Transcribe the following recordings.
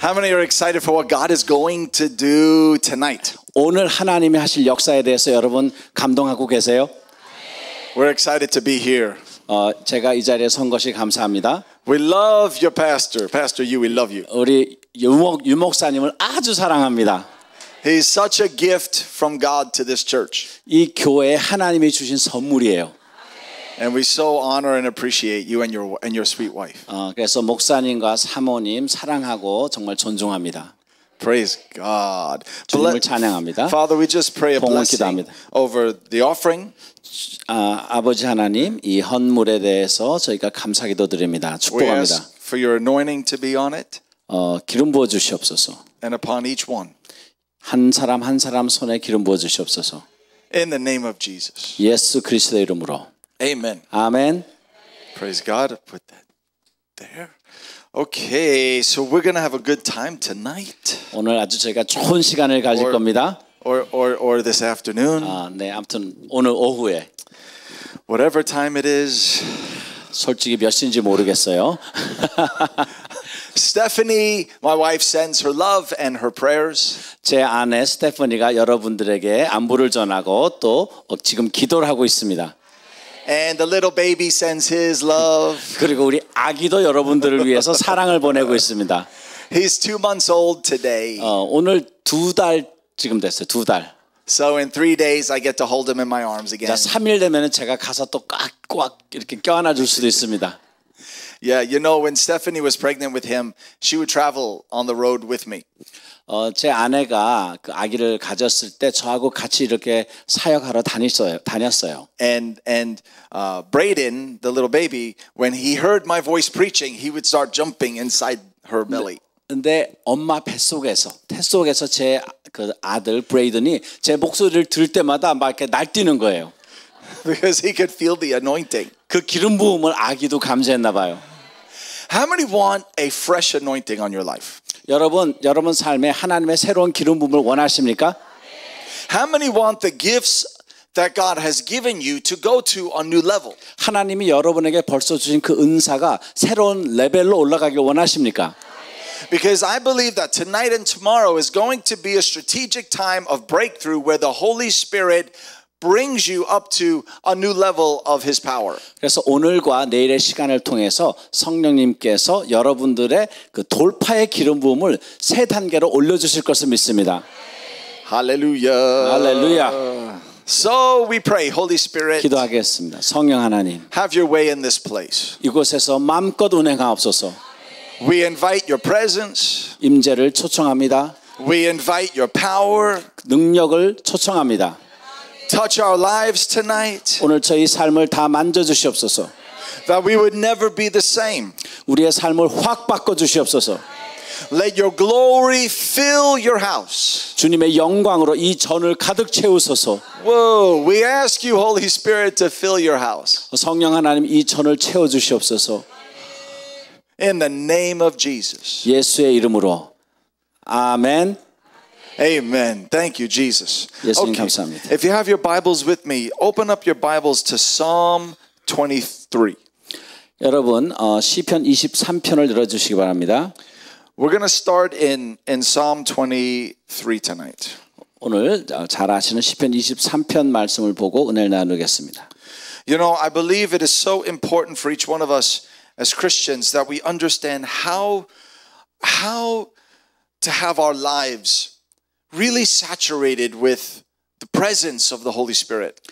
How many are excited for what God is going to do tonight? 오늘 하나님이 하실 역사에 대해서 여러분 감동하고 계세요? We're excited to be here. 제가 이 자리에 선 것이 감사합니다. We love your pastor. Pastor Yu, we love you. 우리 유 목사님을 아주 사랑합니다. He's such a gift from God to this church. 이 교회에 하나님이 주신 선물이에요. And we so honor and appreciate you and your sweet wife. 그래서 목사님과 사모님 사랑하고 정말 존중합니다. Praise God. 주님을 찬양합니다. Father, we just pray a 봉헌 blessing 기도합니다. over the offering. 아버지 하나님, 이 헌물에 대해서 저희가 감사기도 드립니다. We 축복합니다. ask for your anointing to be on it 기름 부어 주시옵소서. and upon each one. 한 사람 한 사람 손에 기름 부어 주시옵소서. In the name of Jesus. 예수 그리스도의 이름으로. Amen. 아멘. Praise God. Put that there. Okay, so we're going to have a good time tonight. 오늘 아주 저희가 좋은 시간을 가질 겁니다. Or this afternoon. 네, 아무튼 오늘 오후에 Whatever time it is. 솔직히 몇 시인지 모르겠어요. Stephanie, my wife, sends her love and her prayers. 제 아내 스테퍼니가 여러분들에게 안부를 전하고 또 지금 기도를 하고 있습니다. And the little baby sends his love. 그리고 우리 아기도 여러분들을 위해서 사랑을 보내고 있습니다. He's 2 months old today. 오늘 2달 지금 됐어요. 2달. So in 3 days I get to hold him in my arms again. 3일 되면은 제가 가서 또 꽉꽉 이렇게 껴안아 줄 수도 있습니다. Yeah, you know when Stephanie was pregnant with him, she would travel on the road with me. 제 아내가 그 아기를 가졌을 때 저하고 같이 이렇게 사역하러 다녔어요. And Braden, the little baby, when he heard my voice preaching, he would start jumping inside her belly. 근데 엄마 뱃속에서 태속에서 제 그 아들 브레이든이 제 목소리를 들을 때마다 막 이렇게 날뛰는 거예요. Because he could feel the anointing. 그 기름 부음을 아기도 감지했나 봐요. How many want a fresh anointing on your life? 여러분 삶에 하나님의 새로운 기름 부음을 원하십니까? How many want the gifts that God has given you to go to a new level? 하나님이 여러분에게 벌써 주신 그 은사가 새로운 레벨로 올라가길 원하십니까? Because I believe that tonight and tomorrow is going to be a strategic time of breakthrough where the Holy Spirit brings you up to a new level of His power. 그래서 오늘과 내일의 시간을 통해서 성령님께서 여러분들의 그 돌파의 기름 부음을 세 단계로 올려주실 것을 믿습니다. Hallelujah. 할렐루야. So we pray, Holy Spirit. 기도하겠습니다. 성령 하나님. Have your way in this place. 이곳에서 마음껏 운행하옵소서. We invite your presence. 임재를 초청합니다. We invite your power. 능력을 초청합니다. Touch our lives tonight. 오늘 저희 삶을 다 만져주시옵소서. That we would never be the same. 우리의 삶을 확 바꿔주시옵소서. Let your glory fill your house. 주님의 영광으로 이 전을 가득 채우소서. Whoa, we ask you, Holy Spirit, to fill your house. 성령 하나님 이 전을 채워주시옵소서. In the name of Jesus. 예수의 이름으로. 아멘. Amen. Thank you, Jesus. 예수님 감사합니다. If you have your Bibles with me, open up your Bibles to Psalm 23. 여러분 시편 23편을 열어주시기 바랍니다. We're going to start in Psalm 23 tonight. 오늘 잘 아시는 시편 23편 말씀을 보고 은혜를 나누겠습니다. You know, I believe it is so important for each one of us as Christians that we understand how to have our lives really saturated with the presence of the Holy Spirit.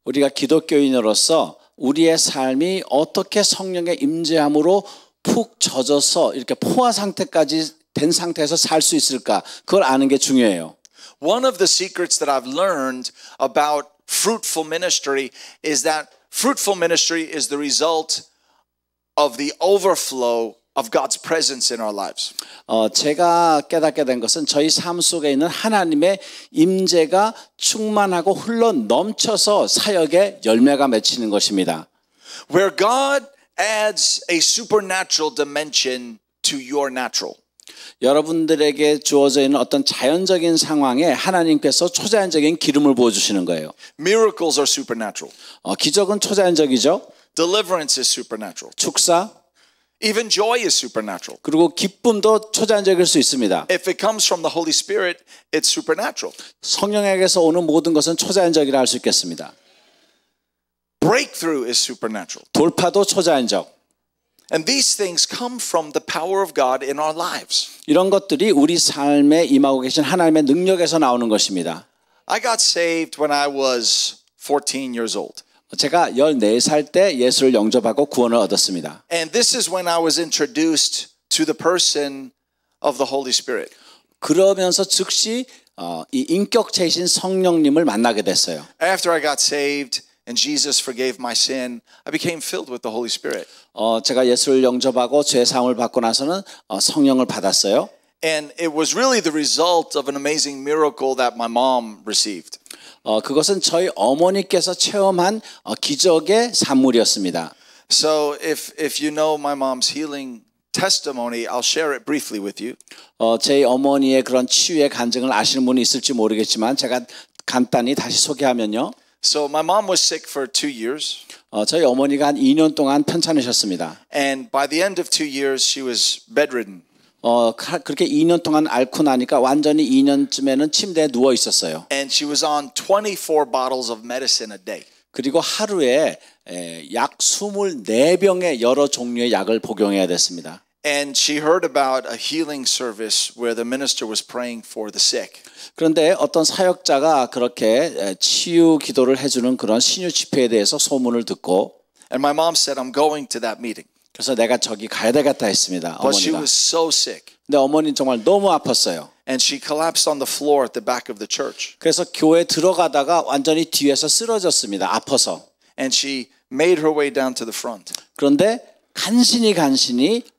우리가 기독교인으로서 우리의 삶이 어떻게 성령의 임재함으로 푹 젖어서 이렇게 포화 상태까지 된 상태에서 살 수 있을까? 그걸 아는 게 중요해요. One of the secrets that I've learned about fruitful ministry is that fruitful ministry is the result of the overflow of God's presence in our lives. 제가 깨닫게 된 것은 저희 삶 속에 있는 하나님의 임재가 충만하고 흘러 넘쳐서 사역에 열매가 맺히는 것입니다. Where God adds a supernatural dimension to your natural. 여러분들에게 주어져 있는 어떤 자연적인 상황에 하나님께서 초자연적인 기름을 부어주시는 거예요. Miracles are supernatural. 기적은 초자연적이죠. Deliverance is supernatural. 축사, Even joy is supernatural. 그리고 기쁨도 초자연적일 수 있습니다. If it comes from the Holy Spirit, it's supernatural. 성령에게서 오는 모든 것은 초자연적이라 할 수 있겠습니다. Breakthrough is supernatural. 돌파도 초자연적. And these things come from the power of God in our lives. 이런 것들이 우리 삶에 임하고 계신 하나님의 능력에서 나오는 것입니다. I got saved when I was 14 years old. 제가 14살 때 예수를 영접하고 구원을 얻었습니다. And this is when I was introduced to the person of the Holy Spirit. 그러면서 즉시 이 인격체이신 성령님을 만나게 됐어요. After I got saved and Jesus forgave my sin, I became filled with the Holy Spirit. 제가 예수를 영접하고 죄 사함을 받고 나서는 성령을 받았어요. And it was really the result of an amazing miracle that my mom received. 그것은 저희 어머니께서 체험한 기적의 산물이었습니다. So if you know my mom's healing testimony, I'll share it briefly with you. 제 어머니의 그런 치유의 간증을 아시는 분이 있을지 모르겠지만 제가 간단히 다시 소개하면요. So my mom was sick for 2 years. 저희 어머니가 한 2년 동안 편찮으셨습니다. And by the end of 2 years, she was bedridden. 그렇게 2년 동안 앓고 나니까 완전히 2년쯤에는 침대에 누워 있었어요. And she was on 24 bottles of medicine a day. 그리고 하루에 약 24병의 여러 종류의 약을 복용해야 됐습니다. And she heard about a healing service where the minister was praying for the sick. 그런데 어떤 사역자가 그렇게 치유 기도를 해주는 그런 신유 집회에 대해서 소문을 듣고 And my mom said, I'm going to that meeting. 그래서 내가 저기 가야 되겠다 했습니다. But she 어머니가. was so sick. 근데 어머니는 정말 너무 아팠어요. And she collapsed on the floor at the back of the church. 그래서 교회 들어가다가 완전히 뒤에서 쓰러졌습니다. 아파서. And she made her way down to the front. 그런데 간신히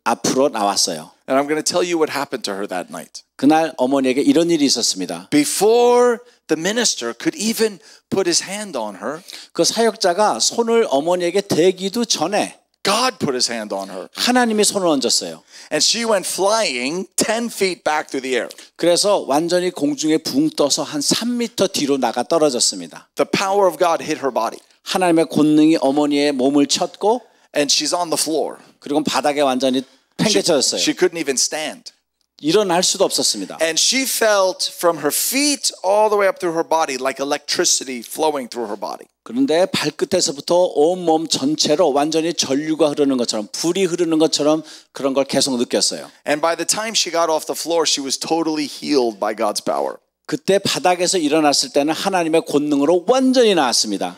앞으로 나왔어요. And I'm going to tell you what happened to her that night. 그날 어머니에게 이런 일이 있었습니다. Before the minister could even put his hand on her, 그 사역자가 손을 어머니에게 대기도 전에 God put his hand on her. 하나님이 손을 얹었어요. And she went flying 10 feet back through the air. 그래서 완전히 공중에 붕 떠서 한 3m 뒤로 나가 떨어졌습니다. The power of God hit her body. 하나님의 권능이 어머니의 몸을 쳤고 And she's on the floor. 그리고 바닥에 완전히 팽개쳐졌어요. She couldn't even stand. 일어날 수도 없었습니다. And she felt from her feet all the way up through her body like electricity flowing through her body. 그런데 발끝에서부터 온몸 전체로 완전히 전류가 흐르는 것처럼 불이 흐르는 것처럼 그런 걸 계속 느꼈어요. And by the time she got off the floor, she was totally healed by God's power. 그때 바닥에서 일어났을 때는 하나님의 권능으로 완전히 나았습니다.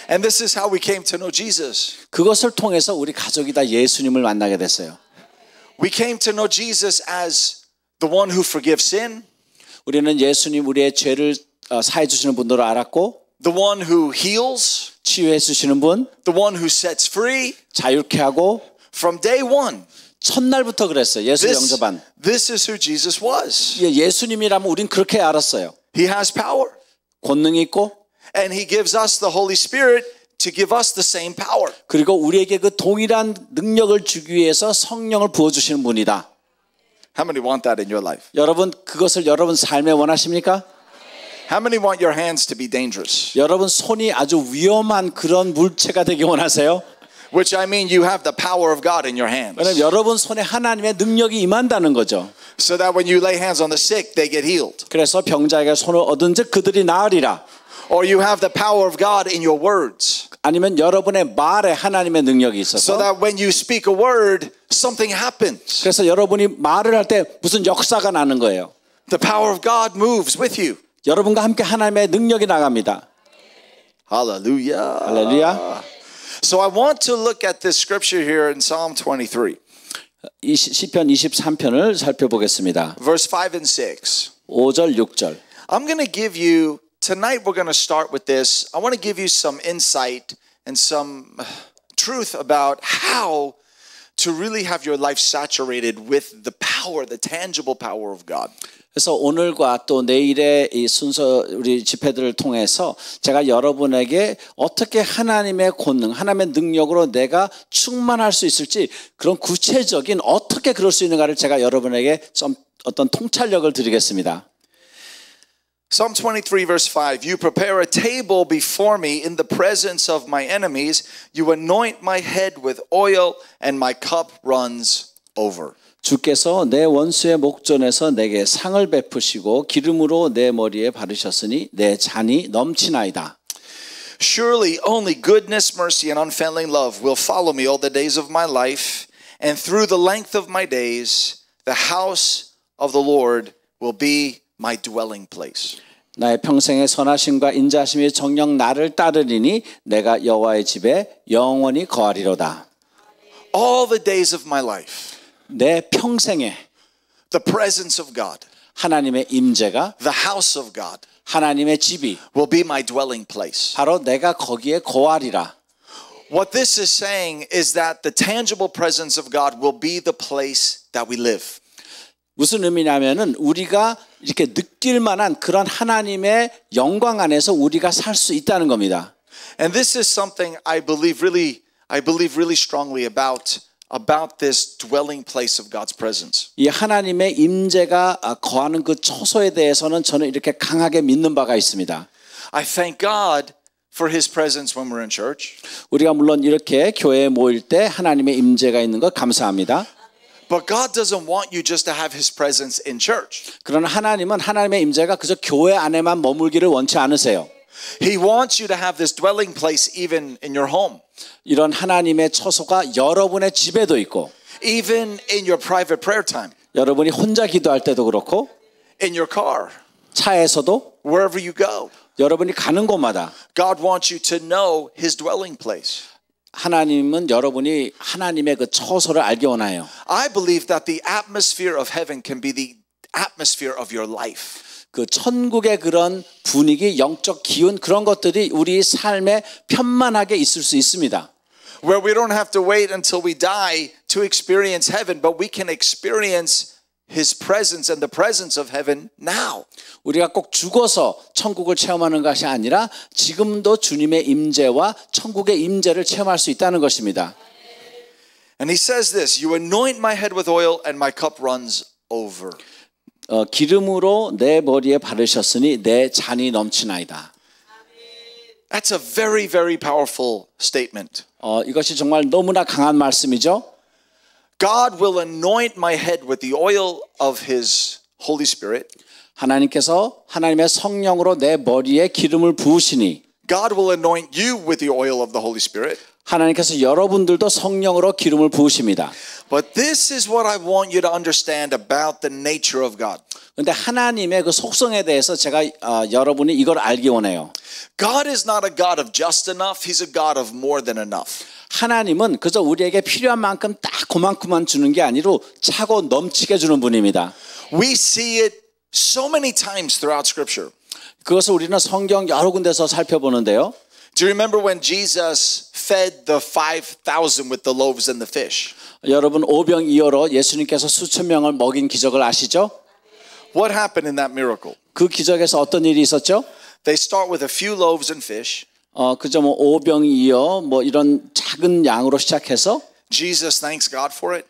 And this is how we came to know Jesus. 그것을 통해서 우리 가족이 다 예수님을 만나게 됐어요. We came to know Jesus as the one who forgives sin, 우리는 예수님 우리의 죄를 사해 주시는 분으로 알았고 the one who heals, 치유해 주시는 분, the one who sets free. 자유케 하고 From day one, 첫날부터 그랬어요. 예수 영접한. this is who Jesus was. 예수님이라면 우린 그렇게 알았어요. He has power. 권능이 있고 And he gives us the Holy Spirit to give us the same power. 그리고 우리에게 그 동일한 능력을 주기 위해서 성령을 부어주시는 분이다. How many want that in your life? 여러분 그것을 여러분 삶에 원하십니까? How many want your hands to be dangerous? 여러분 손이 아주 위험한 그런 물체가 되기 원하세요? Which I mean you have the power of God in your hands. 왜냐하면 여러분 손에 하나님의 능력이 임한다는 거죠. So that when you lay hands on the sick, they get healed. 그래서 병자에게 손을 얻은 즉 그들이 나으리라. Or you have the power of God in your words. 아니면 여러분의 말에 하나님의 능력이 So 있어서 that when you speak a word, something happens. 그래서 여러분이 말을 할 때 무슨 역사가 나는 거예요. The power of God moves with you. 여러분과 함께 하나님의 능력이 나갑니다. Hallelujah. 할렐루야. So I want to look at this scripture here in Psalm 23, 시편 23편을 살펴보겠습니다. verse 5 and 6. 5절 6절. I'm going to give you, tonight we're going to start with this. I want to give you some insight and some truth about how to really have your life saturated with the power, the tangible power of God. 그래서 오늘과 또 내일의 이 순서 우리 집회들을 통해서 제가 여러분에게 어떻게 하나님의 권능, 하나님의 능력으로 내가 충만할 수 있을지 그런 구체적인 어떻게 그럴 수 있는가를 제가 여러분에게 좀 어떤 통찰력을 드리겠습니다. Psalm 23 verse 5. You prepare a table before me in the presence of my enemies. You anoint my head with oil and my cup runs over. 주께서 내 원수의 목전에서 내게 상을 베푸시고 기름으로 내 머리에 바르셨으니 내 잔이 넘치나이다. Surely only goodness, mercy, and unfailing love will follow me all the days of my life, and through the length of my days, the house of the Lord will be my dwelling place. 나의 평생의 선하심과 인자하심이 정녕 나를 따르리니 내가 여호와의 집에 영원히 거하리로다. All the days of my life, 내 평생에 the presence of God, 하나님의 임재가 the house of God, 하나님의 집이 will be my dwelling place. 바로 내가 거기에 거하리라. What this is saying is that the tangible presence of God will be the place that we live. 무슨 의미냐면은 우리가 이렇게 느낄 만한 그런 하나님의 영광 안에서 우리가 살 수 있다는 겁니다. And this is something I believe really strongly about this dwelling place of God's presence. 이 하나님의 임재가 거하는 그 처소에 대해서는 저는 이렇게 강하게 믿는 바가 있습니다. I thank God for His presence when we're in church. 우리가 물론 이렇게 교회에 모일 때 하나님의 임재가 있는 것 감사합니다. But God doesn't want you just to have His presence in church. 그러나 하나님은 하나님의 임재가 그저 교회 안에만 머물기를 원치 않으세요. He wants you to have this dwelling place even in your home. 이런 하나님의 처소가 여러분의 집에도 있고 Even in your private prayer time. 여러분이 혼자 기도할 때도 그렇고 In your car. 차에서도 Wherever you go. 여러분이 가는 곳마다 God wants you to know His dwelling place. 하나님은 여러분이 하나님의 그 처소를 알기 원해요. I believe that the atmosphere of heaven can be the atmosphere of your life. 그 천국의 그런 분위기, 영적 기운 그런 것들이 우리 삶에 편만하게 있을 수 있습니다. Where we don't have to wait until we die to experience heaven, but we can experience His presence and the presence of heaven now. 우리가 꼭 죽어서 천국을 체험하는 것이 아니라 지금도 주님의 임재와 천국의 임재를 체험할 수 있다는 것입니다. And He says this, you anoint my head with oil and my cup runs over. 기름으로 내 머리에 바르셨으니 내 잔이 넘치나이다. That's a very, very powerful statement. 이것이 정말 너무나 강한 말씀이죠. God will anoint my head with the oil of His Holy Spirit. 하나님께서 하나님의 성령으로 내 머리에 기름을 부으시니 God will anoint you with the oil of the Holy Spirit. 하나님께서 여러분들도 성령으로 기름을 부으십니다. But this is what I want you to understand about the nature of God. 그런데 하나님의 그 속성에 대해서 제가 여러분이 이걸 알기 원해요. God is not a God of just enough. He's a God of more than enough. 하나님은 그저 우리에게 필요한 만큼 딱 그만큼만 주는 게 아니로 차고 넘치게 주는 분입니다. We see it so many times throughout Scripture. 그것을 우리는 성경 여러 군데서 살펴보는데요. Do you remember when Jesus fed the 5,000 with the loaves and the fish? 여러분 오병이어로 예수님께서 수천 명을 먹인 기적을 아시죠? What happened in that miracle? 그 기적에서 어떤 일이 있었죠? They start with a few loaves and fish. 그저 뭐 오병이어 뭐 이런 작은 양으로 시작해서 Jesus thanks God for it.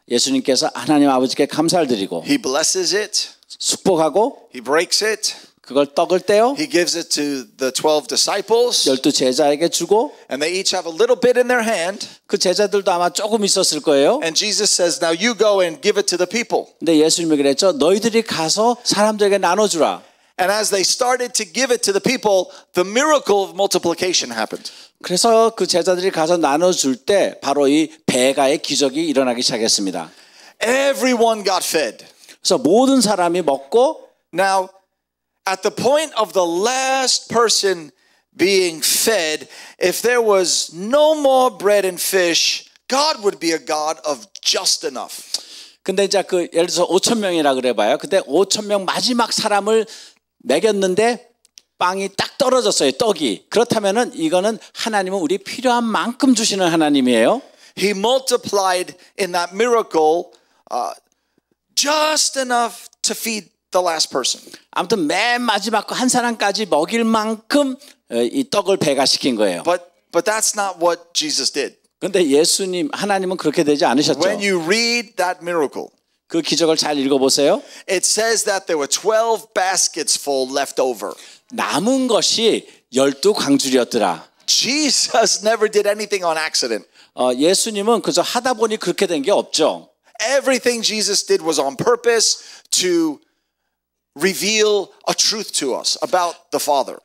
예수님께서 하나님 아버지께 감사를 드리고 He blesses it. 축복하고 He breaks it. 그걸 떡을 떼어 He gives it to the 12 disciples. 12 제자에게 주고 And they each have a little bit in their hand. 그 제자들도 아마 조금 있었을 거예요. And Jesus says, now you go and give it to the people. 근데 예수님이 그랬죠. 너희들이 가서 사람들에게 나눠주라. And as they started to give it to the people, the miracle of multiplication happened. 그래서 그 제자들이 가서 나눠줄 때 바로 이 배가의 기적이 일어나기 시작했습니다. Everyone got fed. 그래서 모든 사람이 먹고 Now, at the point of the last person being fed, if there was no more bread and fish, God would be a God of just enough. 근데 이제 그 예를 들어서 5천 명이라 그래 봐요. 그때 5천 명 마지막 사람을 먹였는데 빵이 딱 떨어졌어요. 떡이. 그렇다면은 이거는 하나님은 우리 필요한 만큼 주시는 하나님이에요. He multiplied in that miracle just enough to feed the last person. 아무튼 맨 마지막 한 사람까지 먹일 만큼 이 떡을 배가시킨 거예요. But that's not what Jesus did. 그런데 예수님 하나님은 그렇게 되지 않으셨죠. When you read that miracle, 그 기적을 잘 읽어보세요. It says that there were 12 baskets full left over. 남은 것이 12광줄이었더라. Jesus never did anything on accident. 예수님은 그저 하다 보니 그렇게 된 게 없죠. Everything Jesus did was on purpose to reveal a truth to us about the Father.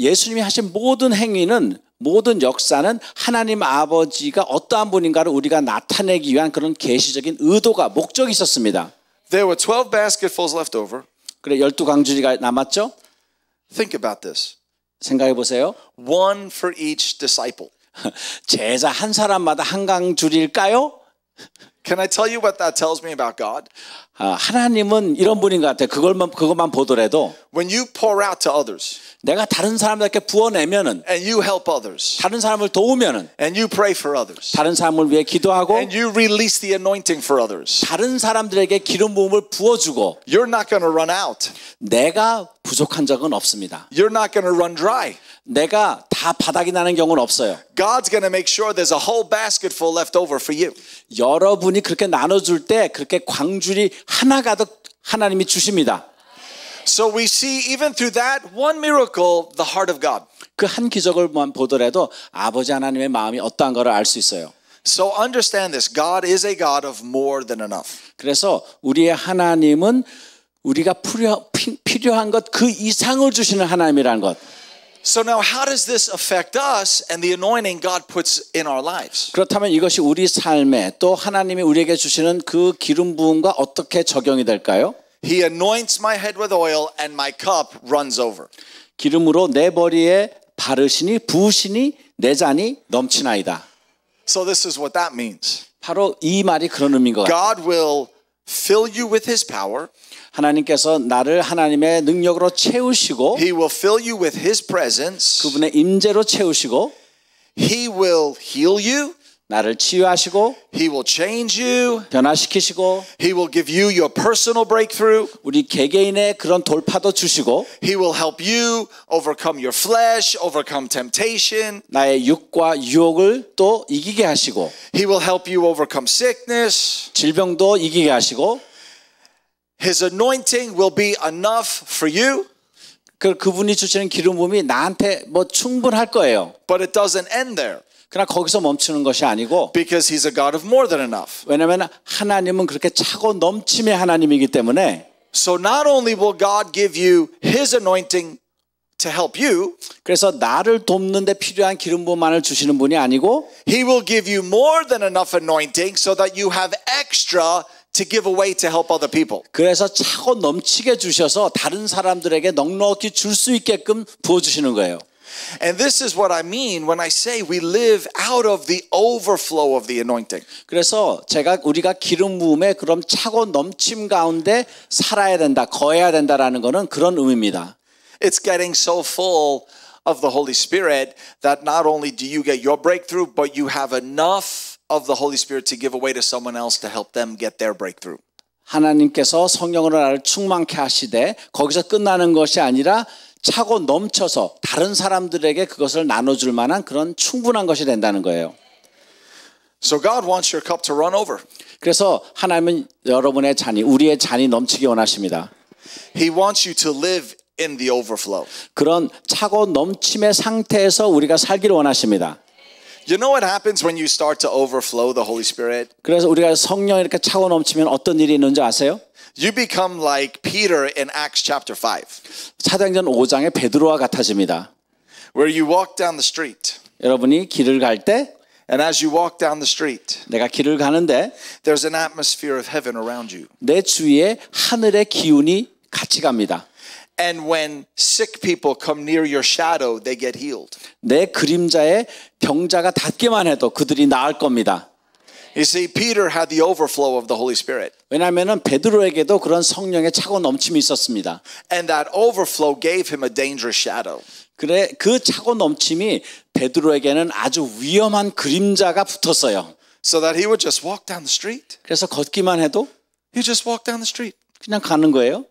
예수님이 하신 모든 행위는 모든 역사는 하나님 아버지가 어떠한 분인가를 우리가 나타내기 위한 그런 계시적인 의도가 목적이 있었습니다. There were 12 basketfuls left over. 그래 12광주리가 남았죠? Think about this. 생각해 보세요. One for each disciple. 제자 한 사람마다 한 광줄일까요? Can I tell you what that tells me about God? 하나님은 이런 분인 것 같아요. 그것만 보더라도 When you pour out to others 내가 다른 사람들에게 부어내면은 and you help others 다른 사람을 도우면은 and you pray for others 다른 사람을 위해 기도하고 and you release the anointing for others, 다른 사람들에게 기름 부음을 부어주고 you're not going to run out. 내가 부족한 적은 없습니다. You're not going to run dry. 내가 다 바닥이 나는 경우는 없어요. God's going to make sure there's a whole basket full left over for you. 여러분이 그렇게 나눠줄 때 그렇게 광줄이 하나 가득 하나님이 주십니다. So we see even through that one miracle, the heart of God. 그 한 기적을만 보더라도 아버지 하나님의 마음이 어떠한 거를 알 수 있어요. So understand this. God is a God of more than enough. 그래서 우리의 하나님은 우리가 필요한 것 그 이상을 주시는 하나님이라는 것. So now how does this affect us and the anointing God puts in our lives? 그렇다면 이것이 우리 삶에 또 하나님이 우리에게 주시는 그 기름 부음과 어떻게 적용이 될까요? He anoints my head with oil and my cup runs over. 기름으로 내 머리에 바르시니 부으시니 내 잔이 넘치나이다. So this is what that means. 바로 이 말이 그런 의미인 것 같아요. God will fill you with His power. 하나님께서 나를 하나님의 능력으로 채우시고 He will fill you with His presence. 그분의 임재로 채우시고 He will heal you. 나를 치유하시고 He will change you. 변화시키시고 He will give you your personal breakthrough. 우리 개개인의 그런 돌파도 주시고 He will help you overcome your flesh, overcome temptation. 나의 육과 유혹을 또 이기게 하시고 He will help you overcome sickness. 질병도 이기게 하시고 His anointing will be enough for you. 그분이 주시는 기름 부음이 나한테 뭐 충분할 거예요. But it doesn't end there. 그러나 거기서 멈추는 것이 아니고 Because He's a God of more than enough. 왜냐하면 하나님은 그렇게 차고 넘침의 하나님이기 때문에 So not only will God give you His anointing to help you, 그래서 나를 돕는 데 필요한 기름 부음만을 주시는 분이 아니고 He will give you more than enough anointing so that you have extra to give away to help other people. 그래서 차고 넘치게 주셔서 다른 사람들에게 넉넉히 줄 수 있게끔 부어주시는 거예요. And this is what I mean when I say we live out of the overflow of the anointing. 그래서 우리가 기름 부음에 그럼 차고 넘침 가운데 살아야 된다, 거해야 된다라는 거는 그런 의미입니다. It's getting so full of the Holy Spirit that not only do you get your breakthrough, but you have enough of the Holy Spirit to give away to someone else to help them get their breakthrough. 하나님께서 성령으로 나를 충만케 하시되 거기서 끝나는 것이 아니라 차고 넘쳐서 다른 사람들에게 그것을 나눠줄 만한 그런 충분한 것이 된다는 거예요. So God wants your cup to run over. 그래서 하나님은 여러분의 잔이, 우리의 잔이 넘치기 원하십니다. He wants you to live in the overflow. 그런 차고 넘침의 상태에서 우리가 살기를 원하십니다. You know what happens when you start to overflow the Holy Spirit? 그래서 우리가 성령이 이렇게 차고 넘치면 어떤 일이 있는지 아세요? You become like Peter in Acts chapter 5. 사도행전 5장의 베드로와 같아집니다. Where you walk down the street. 여러분이 길을 갈 때 And as you walk down the street, 내가 길을 가는데 there's an atmosphere of heaven around you. 내 주위에 하늘의 기운이 같이 갑니다. And when sick people come near your shadow, they get healed. 내 그림자에 병자가 닿기만 해도 그들이 나을 겁니다. You see, Peter had the overflow of the Holy Spirit. 왜냐하면 베드로에게도 그런 성령의 차고 넘침이 있었습니다. And that overflow gave him a dangerous shadow. 그래 그 차고 넘침이 베드로에게는 아주 위험한 그림자가 붙었어요. So that he would just walk down the street. 그래서 걷기만 해도 He just walked down the street. 그냥 가는 거예요.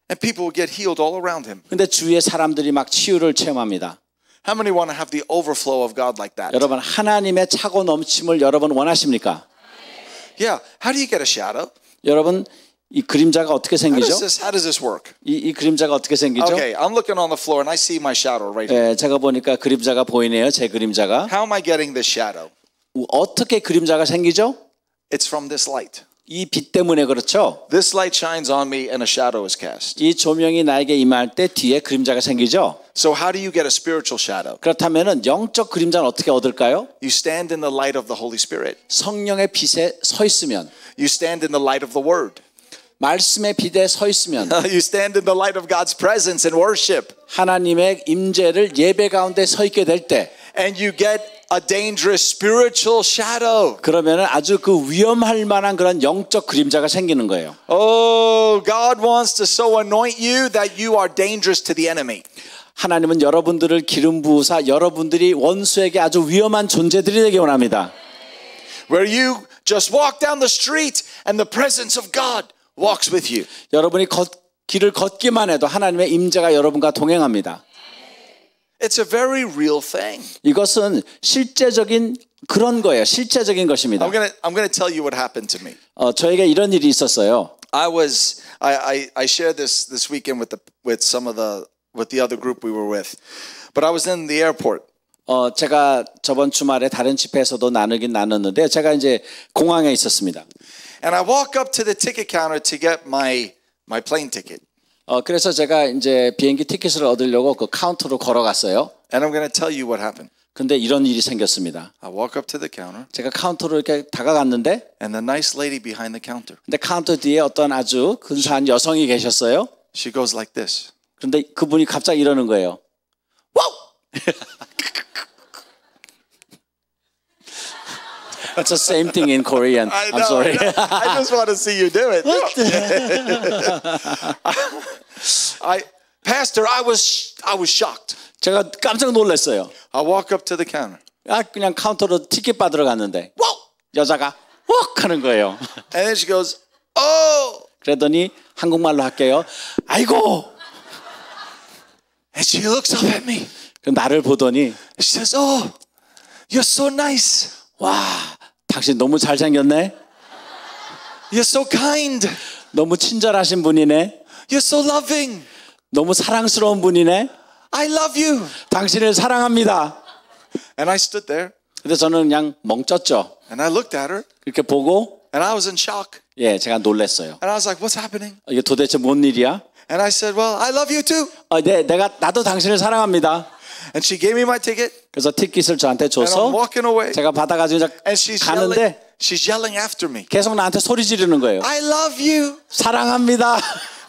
And people would get healed all around him. 근데 주위에 사람들이 막 치유를 체험합니다. How many want to have the overflow of God like that? 여러분 하나님의 차고 넘침을 여러분 원하십니까? Yeah. How do you get a shadow? 여러분 이 그림자가 어떻게 생기죠? How does this work? 이 그림자가 어떻게 생기죠? Okay, I'm looking on the floor and I see my shadow right here. 예, 제가 보니까 그림자가 보이네요. 제 그림자가. How am I getting this shadow? 어떻게 그림자가 생기죠? It's from this light. 이 빛 때문에 그렇죠. This light shines on me and a shadow is cast. 이 조명이 나에게 임할 때 뒤에 그림자가 생기죠. So how do you get a spiritual shadow? 그렇다면은 영적 그림자는 어떻게 얻을까요? You stand in the light of the Holy Spirit. 성령의 빛에 서 있으면, You stand in the light of the Word. 말씀의 빛에 서 있으면, You stand in the light of God's presence and worship. 하나님의 임재를 예배 가운데 서 있게 될 때, And you get a dangerous spiritual shadow. 그러면은 아주 그 위험할 만한 그런 영적 그림자가 생기는 거예요. Oh, God wants to so anoint you that you are dangerous to the enemy. 하나님은 여러분들을 기름 부으사 여러분들이 원수에게 아주 위험한 존재들이 되기 원합니다. Where you just walk down the street and the presence of God walks with you. 여러분이 길을 걷기만 해도 하나님의 임재가 여러분과 동행합니다. It's a very real thing. 이것은 실제적인 그런 거예요. 실제적인 것입니다. I'm gonna tell you what happened to me. 저에게 이런 일이 있었어요. I shared this weekend with the other group we were with, but I was in the airport. 제가 저번 주말에 다른 집회에서도 나눴는데 제가 이제 공항에 있었습니다. And I walk up to the ticket counter to get my plane ticket. 그래서 제가 이제 비행기 티켓을 얻으려고 그 카운터로 걸어갔어요. And I'm going to tell you what happened. 근데 이런 일이 생겼습니다. I walk up to the counter. 제가 카운터로 이렇게 다가갔는데, And the nice lady behind the counter. 근데 카운터 뒤에 어떤 아주 근사한 여성이 계셨어요. She goes like this. 그런데 그분이 갑자기 이러는 거예요. Wow! It's the same thing in Korean. I'm sorry. I just want to see you do it. Pastor, I was shocked. 제가 깜짝 놀랐어요. I walk up to the counter. 그냥 카운터로 티켓 받으러 갔는데, wow! 여자가 웍 하는 거예요. And then she goes, oh. 그러더니 한국말로 할게요. 아이고. And she looks up at me. 나를 보더니 She says, oh, you're so nice. 와, 당신 너무 잘생겼네. You're so kind. 너무 친절하신 분이네. You're so loving. 너무 사랑스러운 분이네. I love you. 당신을 사랑합니다. And I stood there. 근데 저는 그냥 멍쪘죠. And I looked at her. 이렇게 보고 And I was in shock. 예, 제가 놀랐어요. And I was like, what's happening? 이게 도대체 뭔 일이야? And I said, well, I love you too. 나도 당신을 사랑합니다. And she gave me my ticket. 그래서 티켓을 저한테 And I'm 줘서 walking away. 제가 받아가지고 And she's yelling after me. 계속 나한테 소리 지르는 거예요. I love you. 사랑합니다.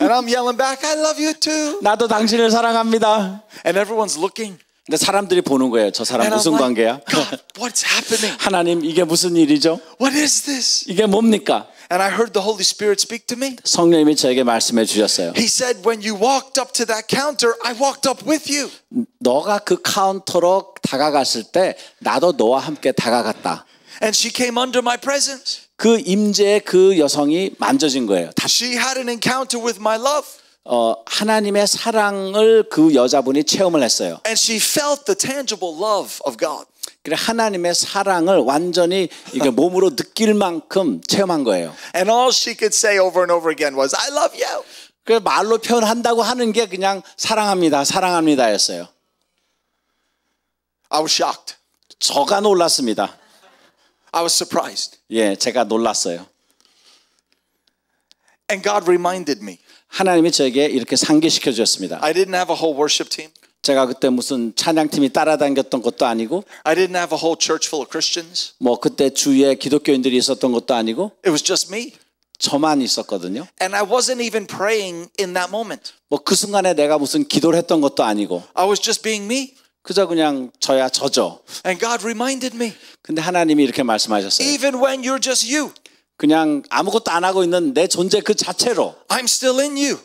And I'm yelling back, I love you too. 나도 당신을 사랑합니다. And everyone's looking. 근데 사람들이 보는 거예요. 저 사람 And 무슨 I'm 관계야? like, God, what's happening? 하나님, 이게 무슨 일이죠? What is this? 이게 뭡니까? And I heard the Holy Spirit speak to me. 성령님이 저에게 말씀해 주셨어요. He said, when you walked up to that counter, I walked up with you. 너가 그 카운터로 다가갔을 때 나도 너와 함께 다가갔다. And she came under my presence. 그 임재의 그 여성이 만져진 거예요. She had an encounter with my love. 하나님의 사랑을 그 여자분이 체험을 했어요. And she felt the tangible love of God. 그래 하나님의 사랑을 완전히 이게 몸으로 느낄 만큼 체험한 거예요. And all she could say over and over again was, I love you. 그 말로 표현한다고 하는 게 그냥 사랑합니다, 사랑합니다였어요. I was shocked. 저가 놀랐습니다. I was surprised. 예, 제가 놀랐어요. And God reminded me. 하나님이 저에게 이렇게 상기시켜 주셨습니다. I didn't have a whole worship team. 제가 그때 무슨 찬양팀이 따라다녔던 것도 아니고, I didn't have a whole church full of Christians. 뭐 그때 주위에 기독교인들이 있었던 것도 아니고, It was just me. 저만 있었거든요. And I wasn't even praying in that moment. 뭐 그 순간에 내가 무슨 기도를 했던 것도 아니고, I was just being me. 그저 그냥 저야 저죠. And God reminded me. 근데 하나님이 이렇게 말씀하셨어요. Even when you're just you, 그냥 아무것도 안 하고 있는 내 존재 그 자체로 I'm still in you.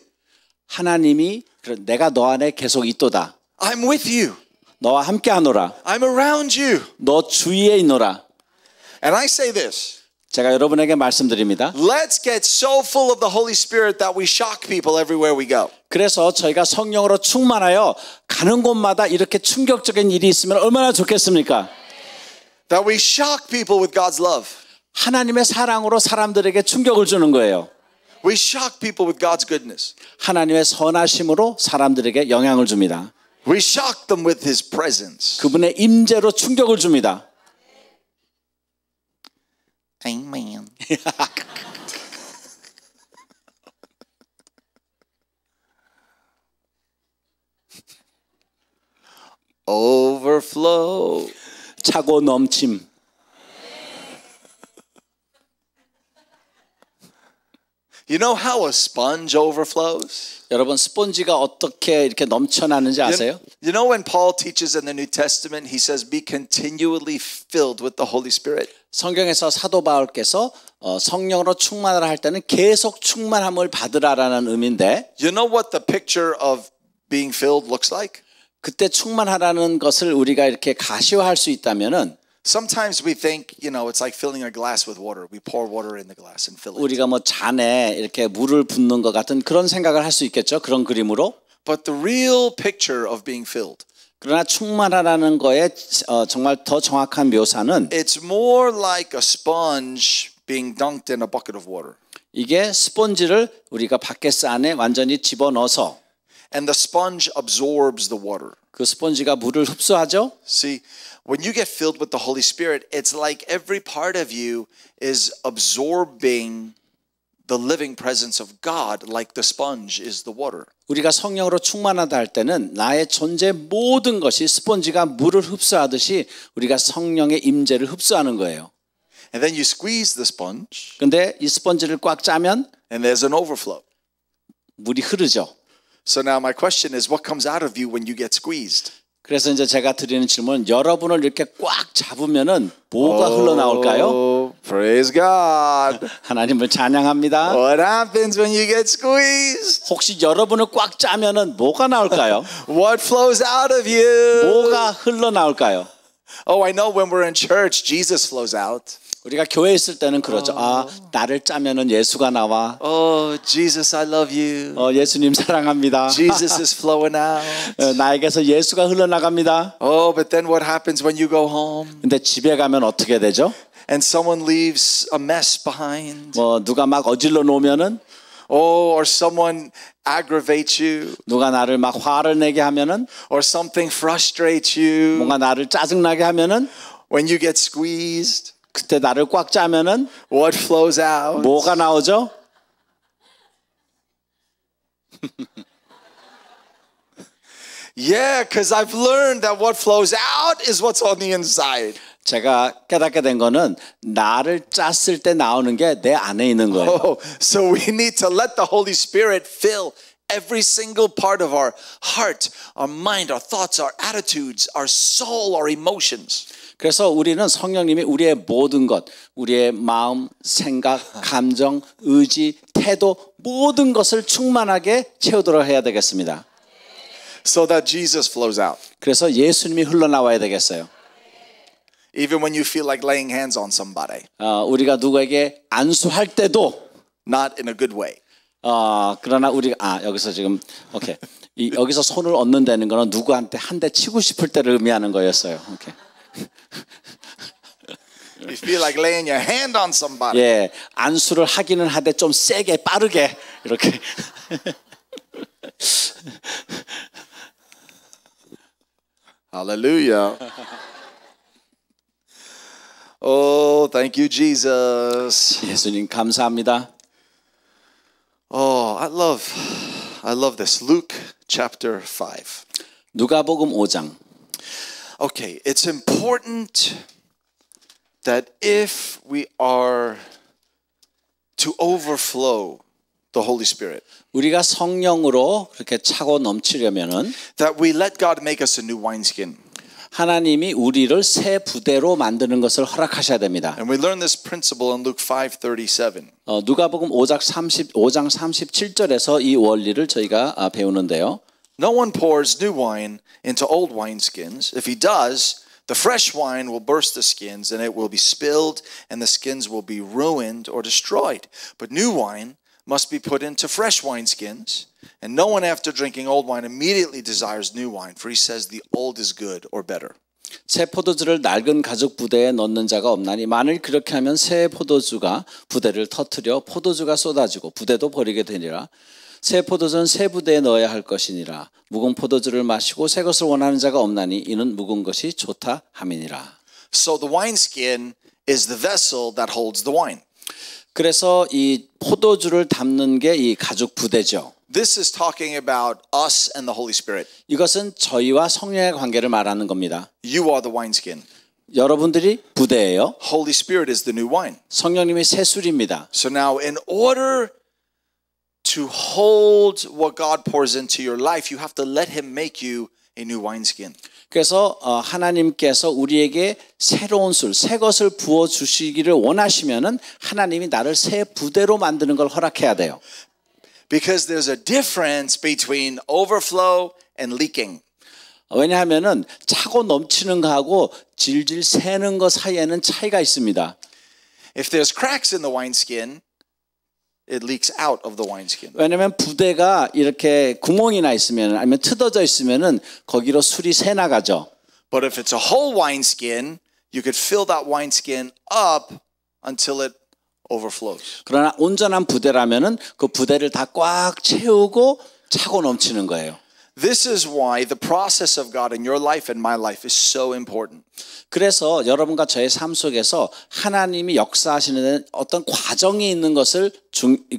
하나님이 내가 너 안에 계속 있도다. I'm with you. 너와 함께 하노라. I'm around you. 너 주위에 있노라. And I say this. 제가 여러분에게 말씀드립니다. Let's get so full of the Holy Spirit that we shock people everywhere we go. 그래서 저희가 성령으로 충만하여 가는 곳마다 이렇게 충격적인 일이 있으면 얼마나 좋겠습니까? That we shock people with God's love. 하나님의 사랑으로 사람들에게 충격을 주는 거예요. We shock people with God's goodness. 하나님의 선하심으로 사람들에게 영향을 줍니다. We shock them with His presence. 그분의 임재로 충격을 줍니다. Amen. Overflow. 차고 넘침. You know how a sponge overflows? 여러분 스폰지가 어떻게 이렇게 넘쳐나는지 아세요? You know when Paul teaches in the New Testament, he says, be continually filled with the Holy Spirit. 성경에서 사도 바울께서 성령으로 충만하라 할 때는 계속 충만함을 받으라라는 의미인데 You know what the picture of being filled looks like? 그때 충만하라는 것을 우리가 이렇게 가시화할 수 있다면은 Sometimes we think, you know, it's like filling a glass with water. We pour water in the glass and fill it. 우리가 뭐 잔에 이렇게 물을 붓는 것 같은 그런 생각을 할 수 있겠죠. 그런 그림으로. But the real picture of being filled, 그러나 충만하라는 거에 정말 더 정확한 묘사는 it's more like a sponge being dunked in a bucket of water. 이게 스폰지를 우리가 바켓 안에 완전히 집어넣어서 And the sponge absorbs the water. 그 스폰지가 물을 흡수하죠. See, when you get filled with the Holy Spirit, it's like every part of you is absorbing the living presence of God like the sponge is the water. 우리가 성령으로 충만하다 할 때는 나의 존재 모든 것이 스폰지가 물을 흡수하듯이 우리가 성령의 임재를 흡수하는 거예요. And then you squeeze the sponge 근데 이 스폰지를 꽉 짜면 and there's an overflow. 물이 흐르죠. So now my question is, what comes out of you when you get squeezed? 그래서 이제 제가 드리는 질문은 여러분을 이렇게 꽉 잡으면은 뭐가 흘러나올까요? Praise God. 하나님을 찬양합니다. What happens when you get squeezed? 혹시 여러분을 꽉 짜면은 뭐가 나올까요? What flows out of you? 뭐가 흘러나올까요? Oh, I know when we're in church, Jesus flows out. 우리가 교회에 있을 때는 그러죠. 아, 나를 짜면은 예수가 나와. Oh, Jesus, I love you. 예수님 사랑합니다. Jesus is flowing out. 나에게서 예수가 흘러나갑니다. Oh, but then what happens when you go home? 근데 집에 가면 어떻게 되죠? And someone leaves a mess behind. 누가 막 어질러 놓으면은 Oh, or someone aggravates you. 누가 나를 막 화를 내게 하면은 Or something frustrates you. 뭔가 나를 짜증나게 하면은 When you get squeezed, 그때 나를 꽉 짜면은 what flows out? 뭐가 나오죠? Yeah, because I've learned that what flows out is what's on the inside. 제가 깨닫게 된 거는 나를 짰을 때 나오는 게 내 안에 있는 거예요. Oh, so we need to let the Holy Spirit fill every single part of our heart, our mind, our thoughts, our attitudes, our soul, our emotions. 그래서 우리는 성령님이 우리의 모든 것, 우리의 마음, 생각, 감정, 의지, 태도 모든 것을 충만하게 채우도록 해야 되겠습니다. So that Jesus flows out. 그래서 예수님이 흘러나와야 되겠어요. Even when you feel like laying hands on somebody. 우리가 누구에게 안수할 때도 Not in a good way. 그러나 우리가 여기서 지금 오케이. 여기서 손을 얹는다는 거는 누구한테 한 대 치고 싶을 때를 의미하는 거였어요. 오케이. You feel like laying your hand on somebody. 예, 안수를 하기는 하되 좀 세게 빠르게 이렇게. Hallelujah. Oh, thank you, Jesus. 예수님 감사합니다. Oh, I love this. Luke chapter 5. 누가복음 5장. Okay, it's important that if we are to overflow the Holy Spirit, 우리가 성령으로 그렇게 차고 넘치려면은 that we let God make us a new wineskin. 하나님이 우리를 새 부대로 만드는 것을 허락하셔야 됩니다. And we learn this principle in Luke 5:37. 누가복음 5장 37절에서 이 원리를 저희가 배우는데요. No one pours new wine into old wineskins. If he does, the fresh wine will burst the skins and it will be spilled and the skins will be ruined or destroyed. But new wine must be put into fresh wineskins. And no one after drinking old wine immediately desires new wine, for he says the old is good or better. 새 포도주를 낡은 가죽 부대에 넣는 자가 없나니 만일 그렇게 하면 새 포도주가 부대를 터뜨려 포도주가 쏟아지고 부대도 버리게 되니라. 새 포도주는 새 부대에 넣어야 할 것이니라. 묵은 포도주를 마시고 새 것을 원하는 자가 없나니 이는 묵은 것이 좋다 함이니라. So the wineskin is the vessel that holds the wine. 그래서 이 포도주를 담는 게 이 가죽 부대죠. This is talking about us and the Holy Spirit. 이것은 저희와 성령의 관계를 말하는 겁니다. You are the wineskin. 여러분들이 부대예요. Holy Spirit is the new wine. 성령님이 새 술입니다. So now in order to hold what God pours into your life, you have to let him make you a new wineskin. 그래서 하나님께서 우리에게 새로운 술, 새 것을 부어 주시기를 원하시면은 하나님이 나를 새 부대로 만드는 걸 허락해야 돼요. Because there's a difference between overflow and leaking. 왜냐하면은 차고 넘치는 거하고 질질 새는 거 사이에는 차이가 있습니다. If there's cracks in the wineskin, it leaks out of the wineskin. 왜냐하면 부대가 이렇게 구멍이 나 있으면 아니면 트어져 있으면은 거기로 술이 새 나가죠. But if it's a whole wineskin, you could fill that wineskin up until it overflows. 그러나 온전한 부대라면은 그 부대를 다 꽉 채우고 차고 넘치는 거예요. This is why the process of God in your life and my life is so important. 그래서 여러분과 저의 삶 속에서 하나님이 역사하시는 어떤 과정이 있는 것을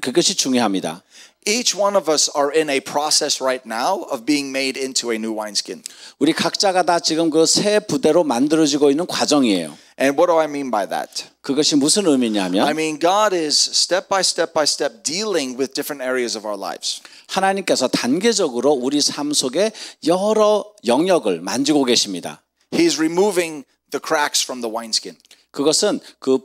그것이 중요합니다. Each one of us are in a process right now of being made into a new wineskin. 우리 각자가 다 지금 그 새 부대로 만들어지고 있는 과정이에요. And what do I mean by that? 그것이 무슨 의미냐면 I mean God is step by step dealing with different areas of our lives. 하나님께서 단계적으로 우리 삶 속에 여러 영역을 만지고 계십니다. He's removing the cracks from the wineskin. 그것은 그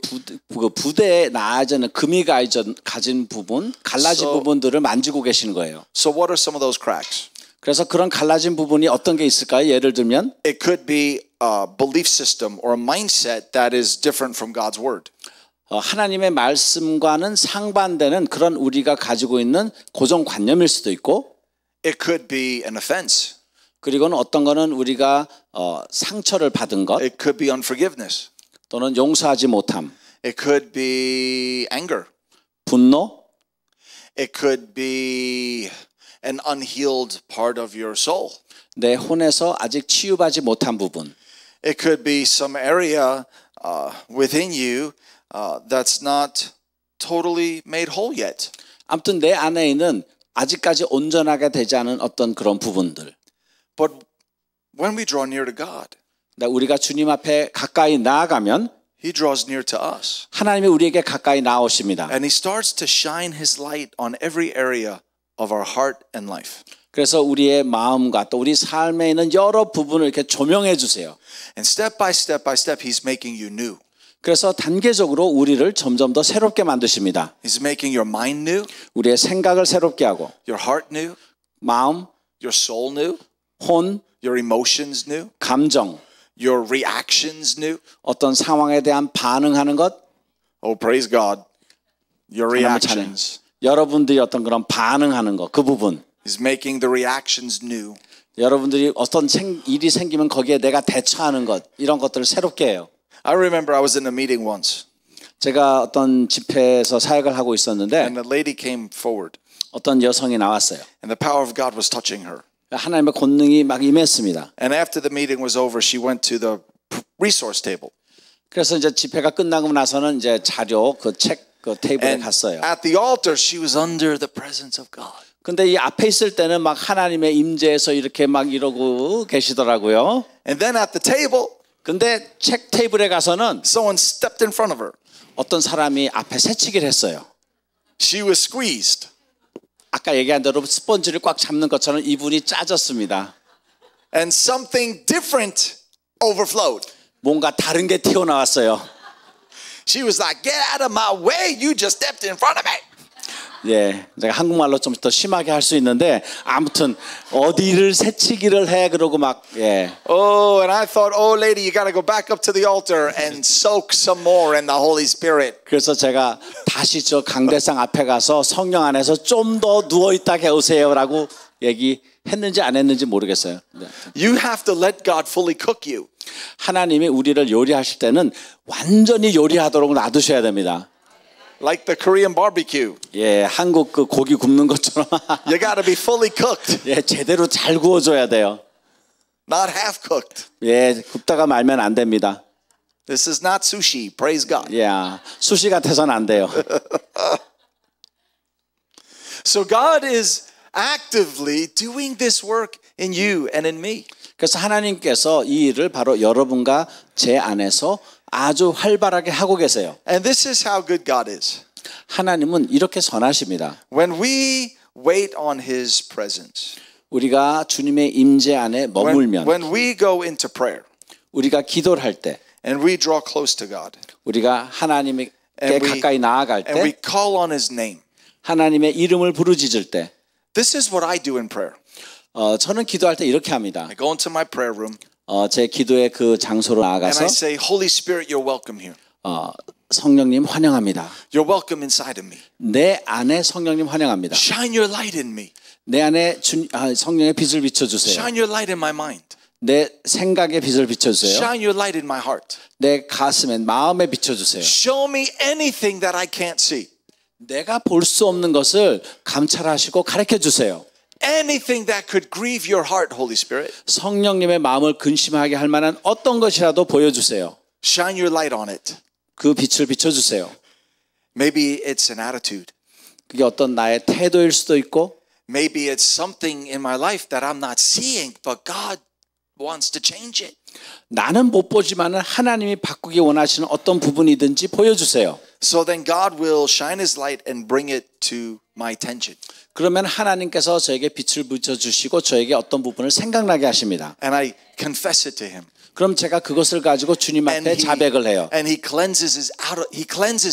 부대에 나아지는 금이 가진 부분, 갈라진 부분들을 만지고 계시는 거예요. So what are some of those cracks? 그래서 그런 갈라진 부분이 어떤 게 있을까요? 예를 들면 It could be a belief system or a mindset that is different from God's word. 하나님의 말씀과는 상반되는 그런 우리가 가지고 있는 고정관념일 수도 있고 It could be an offense. 그리고는 어떤 거는 우리가 상처를 받은 것 It could be unforgiveness. 또는 용서하지 못함, It could be anger. 분노, It could be an unhealed part of your soul. 내 혼에서 아직 치유받지 못한 부분. It could be some area within you that's not totally made whole yet. 아무튼 내 안에 있는 아직까지 온전하게 되지 않은 어떤 그런 부분들. But when we draw near to God, 우리가 주님 앞에 가까이 나아가면 He draws near to us. 하나님이 우리에게 가까이 나오십니다. And He starts to shine His light on every area of our heart and life. 그래서 우리의 마음과 또 우리 삶에 있는 여러 부분을 이렇게 조명해 주세요. And step by step, He's making you new. 그래서 단계적으로 우리를 점점 더 새롭게 만드십니다. He's making your mind new, 우리의 생각을 새롭게 하고 your heart new, 마음, your soul new, 혼, your emotions new, 감정, your reactions new. 어떤 상황에 대한 반응하는 것. Oh, praise God. Your reactions. 여러분들이 어떤 그런 반응하는 것, 그 부분. He's making the reactions new. 여러분들이 어떤 일이 생기면 거기에 내가 대처하는 것, 이런 것들을 새롭게 해요. I remember I was in a meeting once. 제가 어떤 집회에서 사역을 하고 있었는데 And a lady came forward. 어떤 여성이 나왔어요. And the power of God was touching her. 하나님의 권능이 막 임했습니다. And after the meeting was over, she went to the resource table. 그래서 이제 집회가 끝나고 나서는 이제 자료 그 책 그 테이블에 And 갔어요. at the altar, she was under the presence of God. 근데 이 앞에 있을 때는 막 하나님의 임재에서 이렇게 막 이러고 계시더라고요. And then at the table, 근데 책 테이블에 가서는 someone stepped in front of her. 어떤 사람이 앞에 새치기를 했어요. She was squeezed. 아까 얘기한 대로 스펀지를 꽉 잡는 것처럼 이분이 짜졌습니다. And something different overflowed. 뭔가 다른 게 튀어나왔어요. She was like, get out of my way. You just stepped in front of me. 예, 제가 한국말로 좀 더 심하게 할 수 있는데 아무튼 어디를 새치기를 해 그러고 막 예. Oh, and I thought, oh, lady, you got to go back up to the altar and soak some more in the Holy Spirit. 그래서 제가 다시 저 강대상 앞에 가서 성령 안에서 좀 더 누워 있다 깨우세요라고 얘기했는지 안 했는지 모르겠어요. 네. You have to let God fully cook you. 하나님이 우리를 요리하실 때는 완전히 요리하도록 놔두셔야 됩니다. Like the Korean barbecue. 예, 한국 그 고기 굽는 것처럼 You got to be fully cooked, 예, 제대로 잘 구워줘야 돼요. not half cooked. 예, 굽다가 말면 안 됩니다. This is not sushi. Praise God. 예, 수시 같아서는 안 돼요. So God is actively doing this work in you and in me. 그래서 하나님께서 이 일을 바로 여러분과 제 안에서 아주 활발하게 하고 계세요. And this is how good God is. 하나님은 이렇게 선하십니다. When we wait on His presence, 우리가 주님의 임재 안에 머물면, when we go into prayer 우리가 기도를 할 때, and we draw close to God, 우리가 하나님께 가까이 나아갈 and we 때, call on His name, 하나님의 이름을 부르짖을 때, this is what I do in prayer. 저는 기도할 때 이렇게 합니다. I go into my prayer room 제 기도의 그 장소로 and I 나아가서 say, Holy Spirit, you're welcome here. 성령님 환영합니다. You're welcome inside of me. 내 안에 성령님 환영합니다. Shine your light in me. 내 안에 성령의 빛을 비춰주세요. Shine your light in my mind. 내 생각에 빛을 비춰주세요. Shine your light in my heart. 내 가슴에 마음에 비춰주세요. Show me anything that I can't see. 내가 볼 수 없는 것을 감찰하시고 가르쳐 주세요. Anything that could grieve your heart, Holy Spirit. 성령님의 마음을 근심하게 할 만한 어떤 것이라도 보여주세요. Shine your light on it. 그 빛을 비춰주세요. Maybe it's an attitude. 그게 어떤 나의 태도일 수도 있고 Maybe it's something in my life that I'm not seeing, but God wants to change it. 나는 못 보지만은 하나님이 바꾸기 원하시는 어떤 부분이든지 보여주세요. So then God will shine His light and bring it to my attention. 그러면 하나님께서 저에게 빛을 비춰주시고 저에게 어떤 부분을 생각나게 하십니다. And I confess it to Him. 그럼 제가 그것을 가지고 주님 앞에 자백을 해요. And He cleanses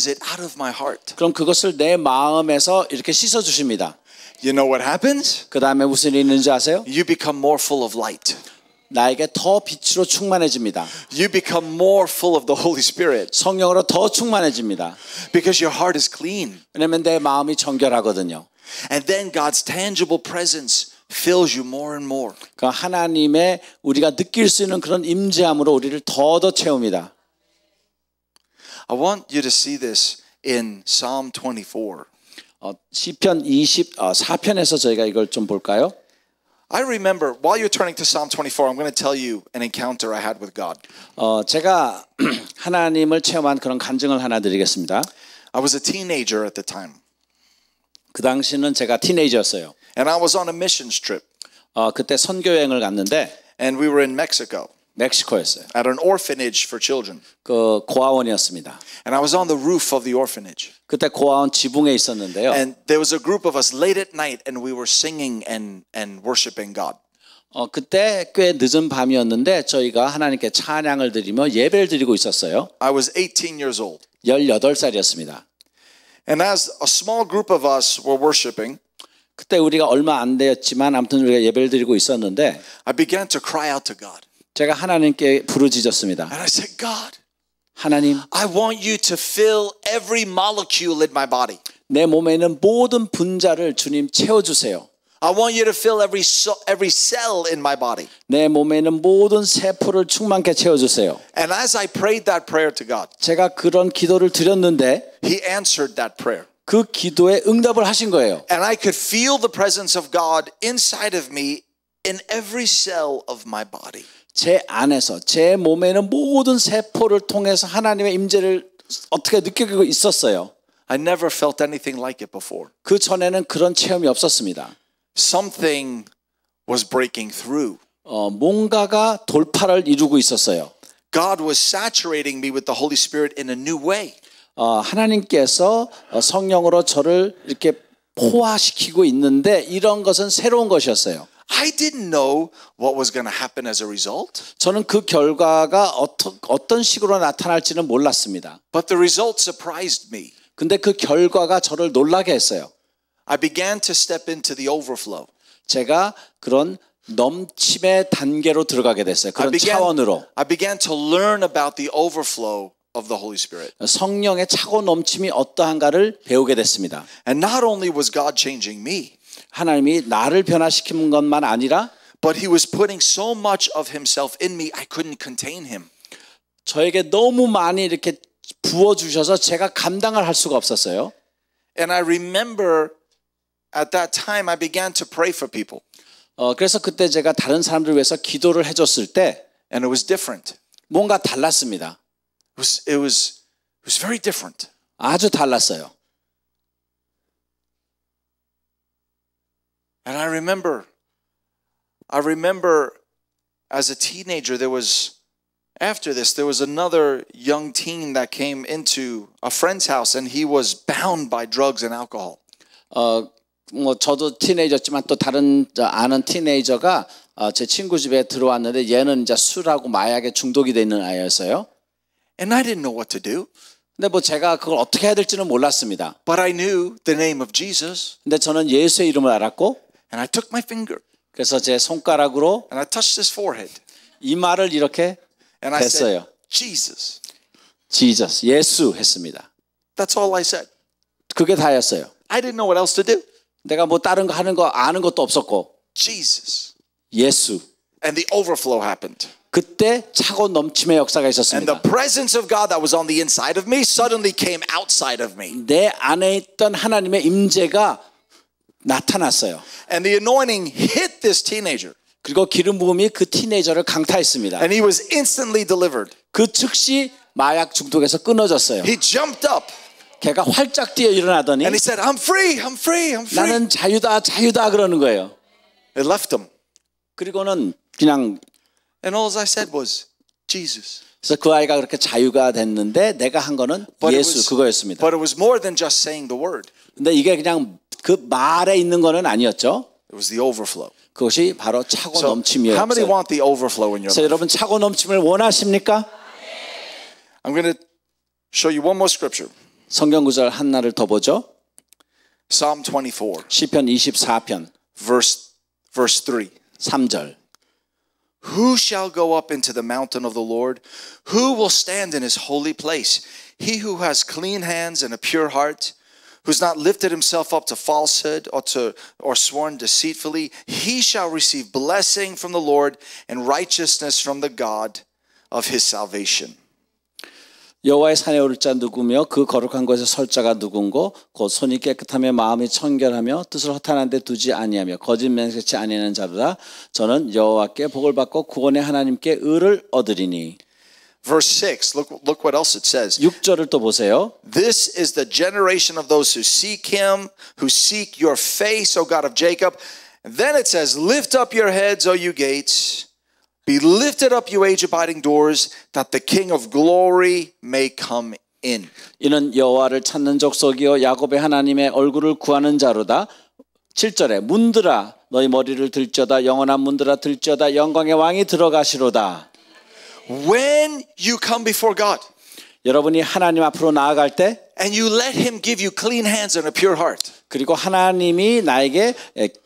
it out of my heart. 그럼 그것을 내 마음에서 이렇게 씻어주십니다. You know what happens? 그 다음에 무슨 일이 있는지 아세요? You become more full of light. 나에게 더 빛으로 충만해집니다. You become more full of the Holy Spirit. 성령으로 더 충만해집니다. Because your heart is clean. 왜냐하면 내 마음이 정결하거든요. And then God's tangible presence fills you more and more. 그 하나님의 우리가 느낄 수 있는 그런 임재함으로 우리를 더 채웁니다. I want you to see this in Psalm 24. 시편 24편에서 저희가 이걸 좀 볼까요? I remember, while you're turning to Psalm 24, I'm going to tell you an encounter I had with God. 제가 하나님을 체험한 그런 간증을 하나 드리겠습니다. I was a teenager at the time. 그 당시는 제가 티네이저였어요. And I was on a missions trip. 그때 선교 여행을 갔는데 And we were in Mexico 멕시코였어요. at an orphanage for children. 그 고아원이었습니다. And I was on the roof of the orphanage. 그때 고아원 지붕에 있었는데요. And there was a group of us late at night and we were singing and worshiping God. 그때 꽤 늦은 밤이었는데 저희가 하나님께 찬양을 드리며 예배를 드리고 있었어요. I was 18 years old. 18살이었습니다. And as a small group of us were worshiping, 그때 우리가 얼마 안 되었지만 아무튼 우리가 예배를 드리고 있었는데 I began to cry out to God. 제가 하나님께 부르짖었습니다. And I said, God, 하나님, I want you to fill every molecule in my body. 내 몸에 있는 모든 분자를 주님 채워주세요. I want you to fill every cell in my body. 내 몸에 있는 모든 세포를 충만케 채워주세요. And as I prayed that prayer to God, 제가 그런 기도를 드렸는데 He answered that prayer. 그 기도에 응답을 하신 거예요. And I could feel the presence of God inside of me in every cell of my body. 제 안에서 제 몸에 있는 모든 세포를 통해서 하나님의 임재를 어떻게 느끼고 있었어요. I never felt anything like it before. 그 전에는 그런 체험이 없었습니다. Something was breaking through. 뭔가가 돌파를 이루고 있었어요. God was saturating me with the Holy Spirit in a new way. 하나님께서 성령으로 저를 이렇게 포화시키고 있는데 이런 것은 새로운 것이었어요. I didn't know what was going to happen as a result. 저는 그 결과가 어떤 식으로 나타날지는 몰랐습니다. But the result surprised me. 근데 그 결과가 저를 놀라게 했어요. I began to step into the overflow. 제가 그런 넘침의 단계로 들어가게 됐어요. 그런 차원으로. I began to learn about the overflow of the Holy Spirit. 성령의 차고 넘침이 어떠한가를 배우게 됐습니다. And not only was God changing me, 하나님이 나를 변화시키는 것만 아니라 but he was putting so much of himself in me, I couldn't contain him. 저에게 너무 많이 이렇게 부어주셔서 제가 감당을 할 수가 없었어요. And I remember at that time I began to pray for people. 그래서 그때 제가 다른 사람들 위해서 기도를 해줬을 때 And it was different. 뭔가 달랐습니다. It was very different. 아주 달랐어요. And I remember as a teenager after this there was another young teen that came into a friend's house and he was bound by drugs and alcohol. 뭐 저도 티네이저지만 또 다른 아는 티네이저가 제 친구 집에 들어왔는데 얘는 이제 술하고 마약에 중독이 돼 있는 아이였어요. And I didn't know what to do. 근데 뭐 제가 그걸 어떻게 해야 될지는 몰랐습니다. But I knew the name of Jesus. 근데 저는 예수의 이름을 알았고 And I took my finger 그래서 제 손가락으로 and I touched his forehead. 이마를 이렇게 And I said, 됐어요. Jesus. Jesus, 예수 했습니다. That's all I said. 그게 다였어요. I didn't know what else to do. 내가 뭐 다른 거 하는 거 아는 것도 없었고 Jesus. 예수. And the overflow happened. 그때 차고 넘침의 역사가 And 있었습니다. the presence of God that was on the inside of me suddenly came outside of me. 내 안에 있던 하나님의 임재가 나타났어요. And the anointing hit this teenager. 그리고 기름 부음이 그 티네이저를 강타했습니다. And he was instantly delivered. 그 즉시 마약 중독에서 끊어졌어요. He jumped up 걔가 활짝 뛰어 일어나더니 and he said, I'm free, I'm free, I'm free. 나는 자유다 자유다 그러는 거예요. It left him. 그리고는 그냥 And all I said was, Jesus. 그래서 그 아이가 그렇게 자유가 됐는데 내가 한 거는 예수 그거였습니다. But it was more than just saying the word. 근데 이게 그냥 그 말에 있는 거는 아니었죠. It was the overflow. 그것이 바로 차고 So, 넘침이었어요. how many want the overflow in your 그래서 life? 여러분 차고 넘침을 원하십니까? I'm going to show you one more scripture. 성경 구절 하나를 더 보죠. Psalm 24, 시편 24편 verse 3. 3절. Who shall go up into the mountain of the Lord? Who will stand in his holy place? He who has clean hands and a pure heart, who's not lifted himself up to falsehood or sworn deceitfully, he shall receive blessing from the Lord and righteousness from the God of his salvation. 여호와의 산에 오를 자 누구며 그 거룩한 곳에 설 자가 누군고 곧 손이 깨끗하며 마음이 청결하며 뜻을 허탄한 데 두지 아니하며 거짓 맹세치 아니하는 자로다. 저는 여호와께 복을 받고 구원의 하나님께 의를 얻으리니. Verse 6, look what else it says. 6절을 또 보세요. This is the generation of those who seek him, who seek your face, O God of Jacob. And then it says, lift up your heads, O you gates. Be lifted up, you age-abiding doors, that the King of glory may come in. 이는 여호와를 찾는 족속이요 야곱의 하나님의 얼굴을 구하는 자로다. 7절에 문들아 너희 머리를 들지어다 영원한 문들아 들지어다 영광의 왕이 들어가시로다. When you come before God 여러분이 하나님 앞으로 나아갈 때 and you let him give you clean hands and a pure heart, 그리고 하나님이 나에게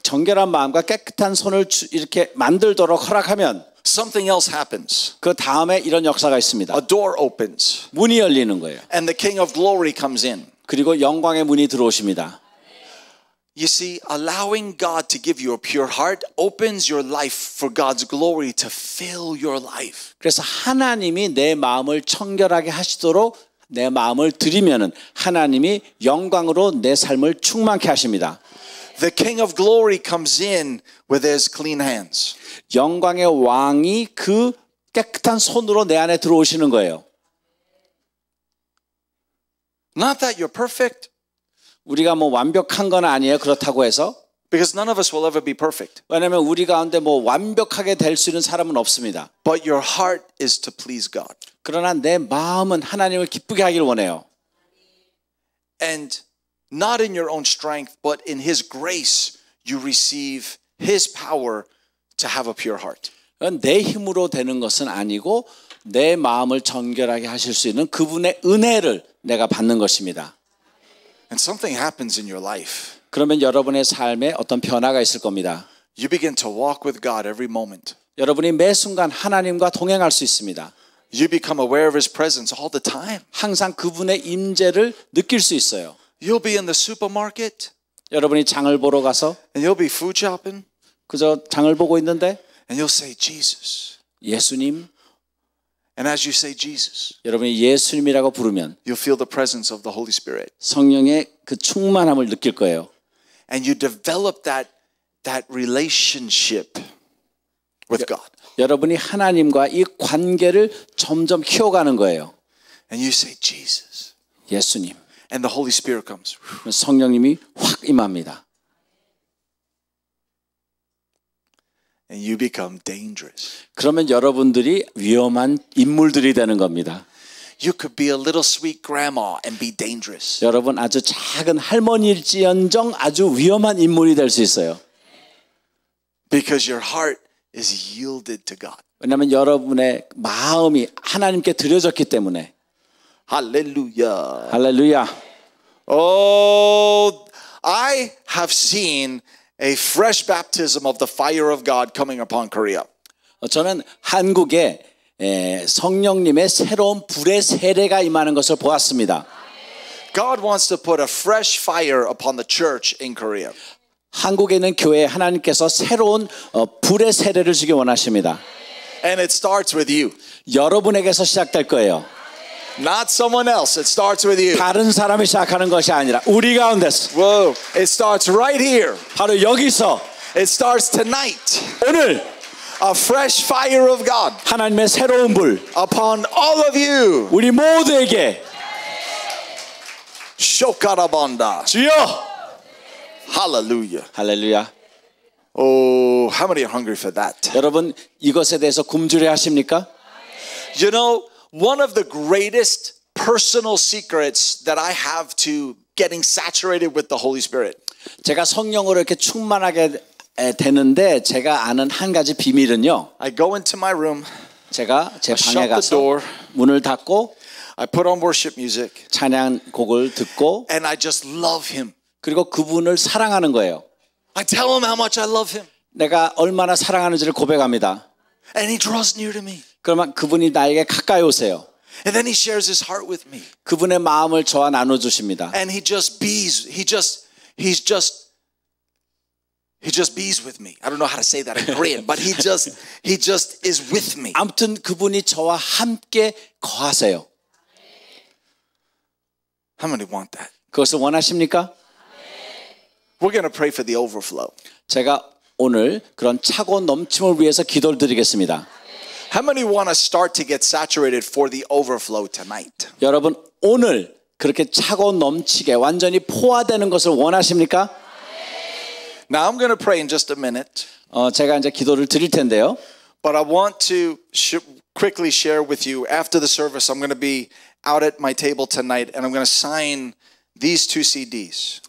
정결한 마음과 깨끗한 손을 이렇게 만들도록 허락하면 something else happens. 그 다음에 이런 역사가 있습니다. A door opens 문이 열리는 거예요. and the King of glory comes in. 그리고 영광의 문이 들어오십니다. You see, allowing God to give you a pure heart opens your life for God's glory to fill your life. 그래서 하나님이 내 마음을 청결하게 하시도록 내 마음을 드리면은 하나님이 영광으로 내 삶을 충만케 하십니다. The King of glory comes in with his clean hands. 영광의 왕이 그 깨끗한 손으로 내 안에 들어오시는 거예요. Not that you're perfect, 우리가 뭐 완벽한 건 아니에요. 그렇다고 해서. because none of us will ever be perfect. 왜냐하면 우리 가운데 뭐 완벽하게 될 수 있는 사람은 없습니다. But your heart is to please God. 그러나 내 마음은 하나님을 기쁘게 하길 원해요. And not in your own strength, but in his grace, you receive his power to have a pure heart. 내 힘으로 되는 것은 아니고 내 마음을 정결하게 하실 수 있는 그분의 은혜를 내가 받는 것입니다. And something happens in your life. 그러면 여러분의 삶에 어떤 변화가 있을 겁니다. You begin to walk with God every moment. 여러분이 매 순간 하나님과 동행할 수 있습니다. You become aware of his presence all the time. 항상 그분의 임재를 느낄 수 있어요. You'll be in the supermarket. 여러분이 장을 보러 가서 and you'll be food shopping 그저 장을 보고 있는데 and you'll say Jesus. 예수님, And as you say Jesus, 여러분이 예수님이라고 부르면 you'll feel the presence of the Holy Spirit. 성령의 그 충만함을 느낄 거예요. And you develop that relationship with God. 여러분이 하나님과 이 관계를 점점 키워가는 거예요. And you say Jesus. 예수님. And the Holy Spirit comes. 성령님이 확 임합니다. And you become dangerous. 그러면 여러분들이 위험한 인물들이 되는 겁니다. You could be a little sweet grandma and be dangerous. 여러분 아주 작은 할머니일지언정 아주 위험한 인물이 될 수 있어요. Because your heart is yielded to God. 왜냐하면 여러분의 마음이 하나님께 드려졌기 때문에. Hallelujah. 할렐루야. Oh, I have seen a fresh baptism of the fire of God coming upon Korea. 저는 한국에 성령님의 새로운 불의 세례가 임하는 것을 보았습니다. God wants to put a fresh fire upon the church in Korea. 한국에 있는 교회에 하나님께서 새로운 불의 세례를 주기 원하십니다. And it starts with you. 여러분에게서 시작될 거예요. Not someone else. It starts with you. 다른 사람이 시작하는 것이 아니라 우리 가운데서. Whoa. It starts right here. 바로 여기서. It starts tonight. 오늘 A fresh fire of God 하나님의 새로운 불 upon all of you. 우리 모두에게 Shokarabanda. 주여. Hallelujah. 할렐루야. Oh, how many are hungry for that? 여러분 이것에 대해서 굶주려 하십니까? You know, one of the greatest personal secrets that I have to getting saturated with the Holy Spirit. 제가 성령으로 이렇게 충만하게 되는데 제가 아는 한 가지 비밀은요. I go into my room. 제가 제 I 방에 shut the 가서 door. 문을 닫고 I put on worship music. 찬양곡을 듣고 And I just love him. 그리고 그분을 사랑하는 거예요. I tell him how much I love him. 내가 얼마나 사랑하는지를 고백합니다. And he draws near to me. 그러면 그분이 나에게 가까이 오세요. And then he shares his heart with me. 그분의 마음을 저와 나눠주십니다. And he just bees with me. I don't know how to say that in Korean, but he just is with me. 아무튼 그분이 저와 함께 거하세요. How many want that? 그것을 원하십니까? We're going to pray for the overflow. 제가 오늘 그런 차고 넘침을 위해서 기도를 드리겠습니다. How many want to start to get saturated for the overflow tonight? 여러분 오늘 그렇게 차고 넘치게 완전히 포화되는 것을 원하십니까? Now I'm going to pray in just a minute. 제가 이제 기도를 드릴 텐데요. But I want to quickly share with you after the service. I'm going to be out at my table tonight and I'm going to sign these two CDs.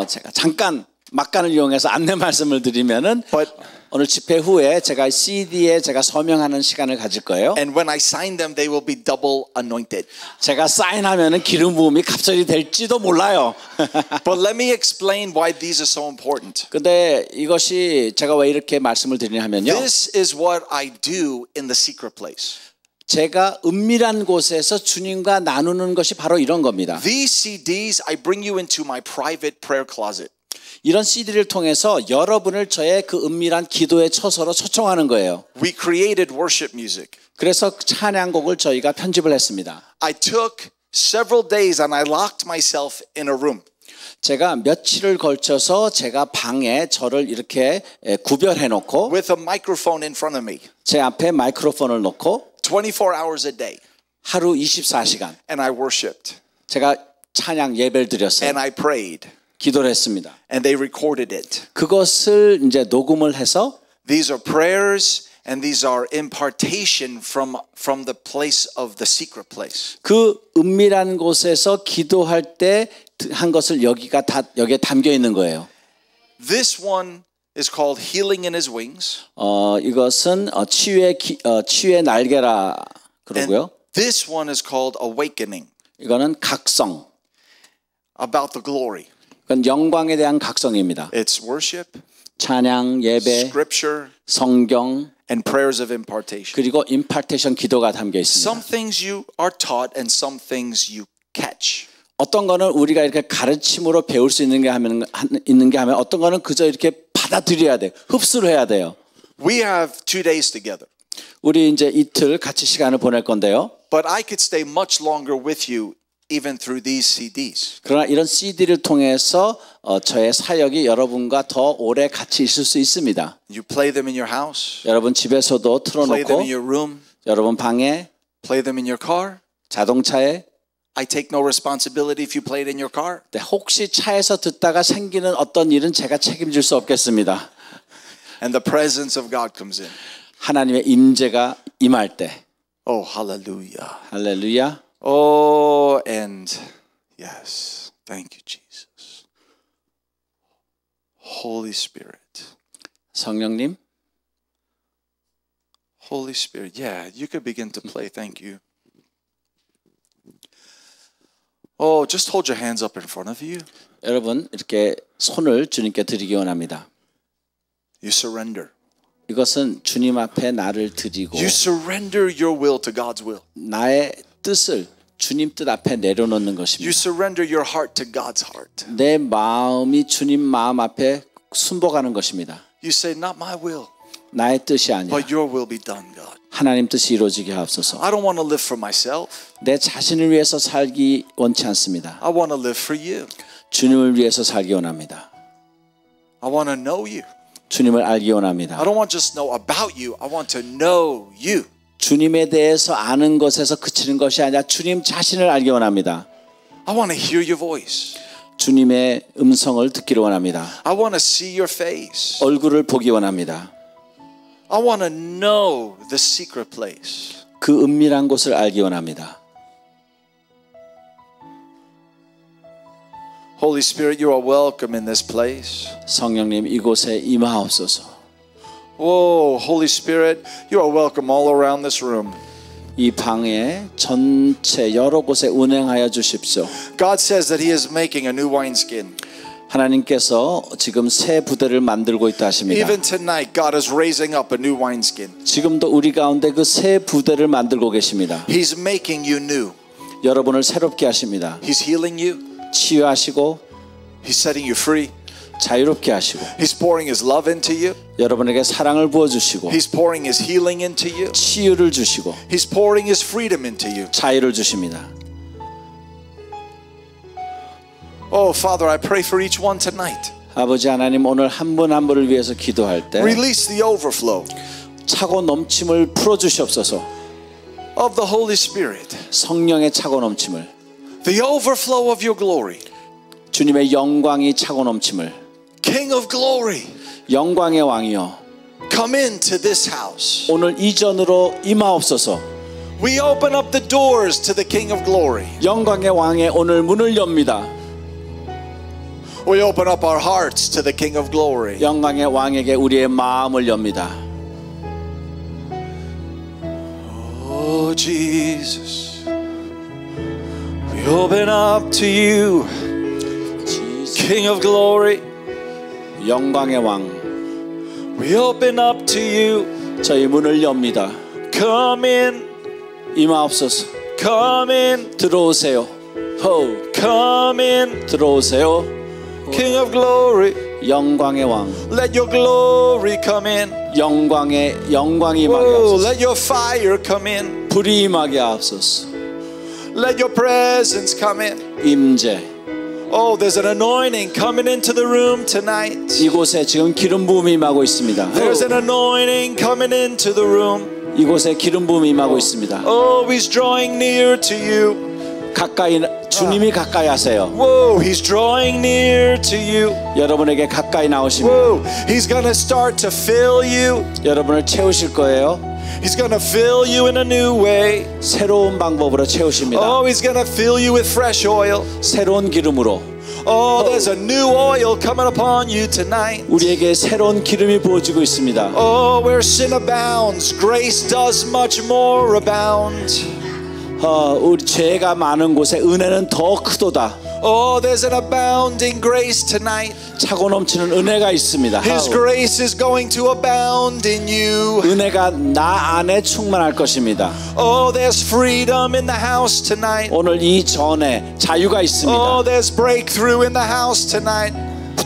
제가 잠깐 막간을 이용해서 안내 말씀을 드리면은 But 오늘 집회 후에 제가 CD에 제가 서명하는 시간을 가질 거예요. and when I sign them, they will be double anointed. 제가 사인하면은 기름 부음이 갑자기 될지도 몰라요. But let me explain why these are so important. 근데 이것이 제가 왜 이렇게 말씀을 드리냐면요. This is what I do in the secret place. 제가 은밀한 곳에서 주님과 나누는 것이 바로 이런 겁니다. These CDs, I bring you into my private prayer closet. 이런 CD를 통해서 여러분을 저의 그 은밀한 기도의 처소로 초청하는 거예요. We created worship music. 그래서 찬양곡을 저희가 편집을 했습니다. I took several days and I locked myself in a room. 제가 며칠을 걸쳐서 제가 방에 저를 이렇게 구별해 놓고 With a microphone in front of me. 제 앞에 마이크로폰을 놓고 24 hours a day. 하루 24시간 And I worshipped. 제가 찬양 예배를 드렸어요. And I prayed. 기도를 했습니다. And they recorded it. 그것을 이제 녹음을 해서 These are prayers and these are impartation from the place of the secret place. 그 은밀한 곳에서 기도할 때 한 것을 여기에 담겨 있는 거예요. This one is called Healing in His Wings. 이것은 치유의 날개라 그러고요. And this one is called Awakening. 이거는 각성. About the glory. 그건 영광에 대한 각성입니다. It's worship, 찬양, 예배, scripture, 성경, and prayers of impartation. 그리고 임파테이션 기도가 담겨 있습니다. Some things you are taught and some things you catch. 어떤 거는 우리가 이렇게 가르침으로 배울 수 있는 게 하면 어떤 거는 그저 이렇게 받아들여야 돼. 흡수를 해야 돼요. We have 2 days together. 우리 이제 이틀 같이 시간을 보낼 건데요. But I could stay much longer with you even through these CDs. 그러나 이런 CD를 통해서 저의 사역이 여러분과 더 오래 같이 있을 수 있습니다. You play them in your house, 여러분 집에서도 play them 틀어놓고 in your room, 여러분 방에 play them in your car. 자동차에 I take no responsibility if you play it in your car. 네, 혹시 차에서 듣다가 생기는 어떤 일은 제가 책임질 수 없겠습니다. And the presence of God comes in. 하나님의 임재가 임할 때. Oh, hallelujah. 할렐루야. Oh, and yes. Thank you, Jesus. Holy Spirit. 성령님. Holy Spirit. Yeah, you could begin to play. Thank you. Oh, just hold your hands up in front of you. 여러분 이렇게 손을 주님께 드리기 원합니다. You surrender. 이것은 주님 앞에 나를 드리고 You surrender your will to God's will. 나의 뜻을 주님 뜻 앞에 내려놓는 You 것입니다. surrender your heart to God's heart. 내 마음이 주님 마음 앞에 순복하는 것입니다. You say, not my will, 나의 뜻이 아니라 but your will be done, God. 하나님 뜻이 이루어지게 하옵소서. I don't want to live for myself. 내 자신을 위해서 살기 원치 않습니다. I want to live for you. 주님을 위해서 살기 원합니다. I want to know you. 주님을 알기 원합니다. I don't want to just know about you. I want to know you. 주님에 대해서 아는 것에서 그치는 것이 아니라 주님 자신을 알기 원합니다. I want to hear your voice. 주님의 음성을 듣기를 원합니다. I want to see your face. 얼굴을 보기 원합니다. I want to know the secret place. 그 은밀한 곳을 알기 원합니다. Holy Spirit, you are welcome in this place. 성령님 이곳에 임하옵소서. Oh, Holy Spirit, you are welcome all around this room. 이 방에 전체 여러 곳에 운행하여 주십시오. God says that He is making a new wineskin. 하나님께서 지금 새 부대를 만들고 있다 하십니다. Even tonight, God is raising up a new wineskin. 지금도 우리 가운데 그 새 부대를 만들고 계십니다. He's making you new. 여러분을 새롭게 하십니다. He's healing you. 치유하시고 He's setting you free. 자유롭게 하시고 He's pouring His love into you. 여러분에게 사랑을 부어주시고 He's pouring His healing into you. 치유를 주시고 He's pouring His freedom into you. 자유를 주십니다. Oh, Father, I pray for each one tonight. 아버지 하나님 오늘 한 분 한 분을 위해서 기도할 때 Release the overflow 차고 넘침을 풀어주시옵소서. of the Holy Spirit. 성령의 차고 넘침을 The overflow of your glory. 주님의 영광이 차고 넘침을 King of glory, 영광의 왕이여 come into this house. 오늘 이전으로 임하옵소서. We open up the doors to the King of glory. 영광의 왕의 오늘 문을 엽니다. We open up our hearts to the King of glory. 영광의 왕에게 우리의 마음을 엽니다. Oh, Jesus. We open up to you, King of glory. 영광의 왕 We open up to you. 저희 문을 엽니다. Come in, 임하옵소서. come in, 들어오세요. come in, 들어오세요. King of glory. 영광의 왕 Let your glory come in. 영광의 영광이 임하게 Oh, 하옵소서. let your fire come in. 불이 임하게 하옵소서. Let your presence come in. 임재 Oh, there's an anointing coming into the room tonight. 이곳에 지금 기름 부음이 임하고 있습니다. There's an anointing coming into the room. 이곳에 기름 부음이 임하고 있습니다. Oh, He's drawing near to you. 가까이 주님이 가까이 하세요. Whoa, He's drawing near to you. 여러분에게 가까이 나오십니다. Whoa, He's gonna start to fill you. 여러분을 채우실 거예요. He's gonna fill you in a new way. 새로운 방법으로 채우십니다. Oh, He's gonna fill you with fresh oil. 새로운 기름으로 Oh, there's a new oil coming upon you tonight. 우리에게 새로운 기름이 부어지고 있습니다. Oh, where sin abounds, grace does much more abound. 우리 죄가 많은 곳에 은혜는 더 크도다. Oh, there's an abounding grace tonight. 차고 넘치는 은혜가 있습니다. His grace is going to abound in you. 은혜가 나 안에 충만할 것입니다. Oh, there's freedom in the house tonight. 오늘 이 전에 자유가 있습니다. Oh, there's breakthrough in the house tonight.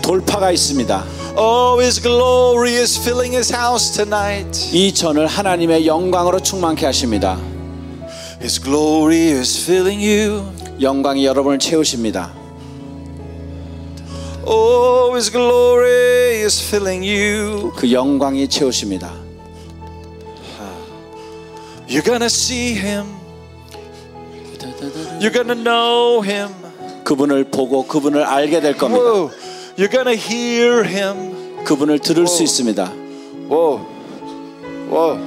돌파가 있습니다. Oh, His glory is filling His house tonight. 이 전을 하나님의 영광으로 충만케 하십니다. His glory is filling you. 영광이 여러분을 채우십니다. Oh, His glory is filling you. 그 영광이 채우십니다. You're gonna see Him. You're gonna know Him. 그분을 보고 그분을 알게 될 겁니다. Whoa. You're gonna hear Him. 그분을 들을 수 있습니다. Whoa. Whoa.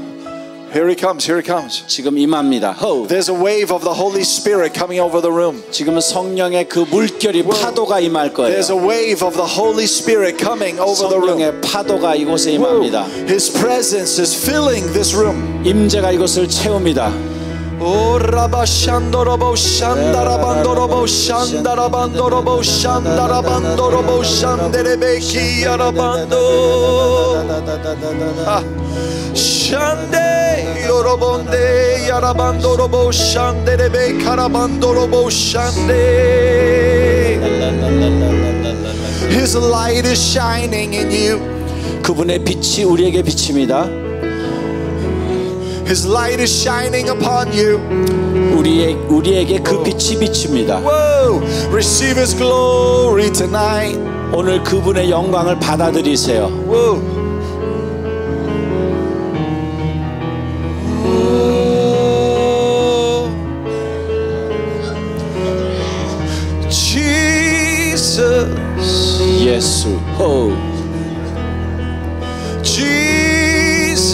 Here He comes. Here He comes. 지금 임합니다. 호. There's a wave of the Holy Spirit coming over the room. 지금은 성령의 그 물결이 파도가 임할 거예요. There's a wave of the Holy Spirit coming over the room. 성령의 파도가 이곳에 임합니다. His presence is filling this room. 임재가 이곳을 채웁니다. Oh, rabashandorobo shandarabandorobo shandarabandorobo shandarabandorobo shanderebeki yarabando. Shande yorobonde yarabandorobo shanderebe karabandorobo shande. His light is shining in you. 그분의 빛이 우리에게 비칩니다. His light is shining upon you. 우리에게 그 빛이 비칩니다. Whoa! Receive His glory tonight. 오늘 그분의 영광을 받아들이세요. Whoa! Jesus. 예수. 호. Jesus.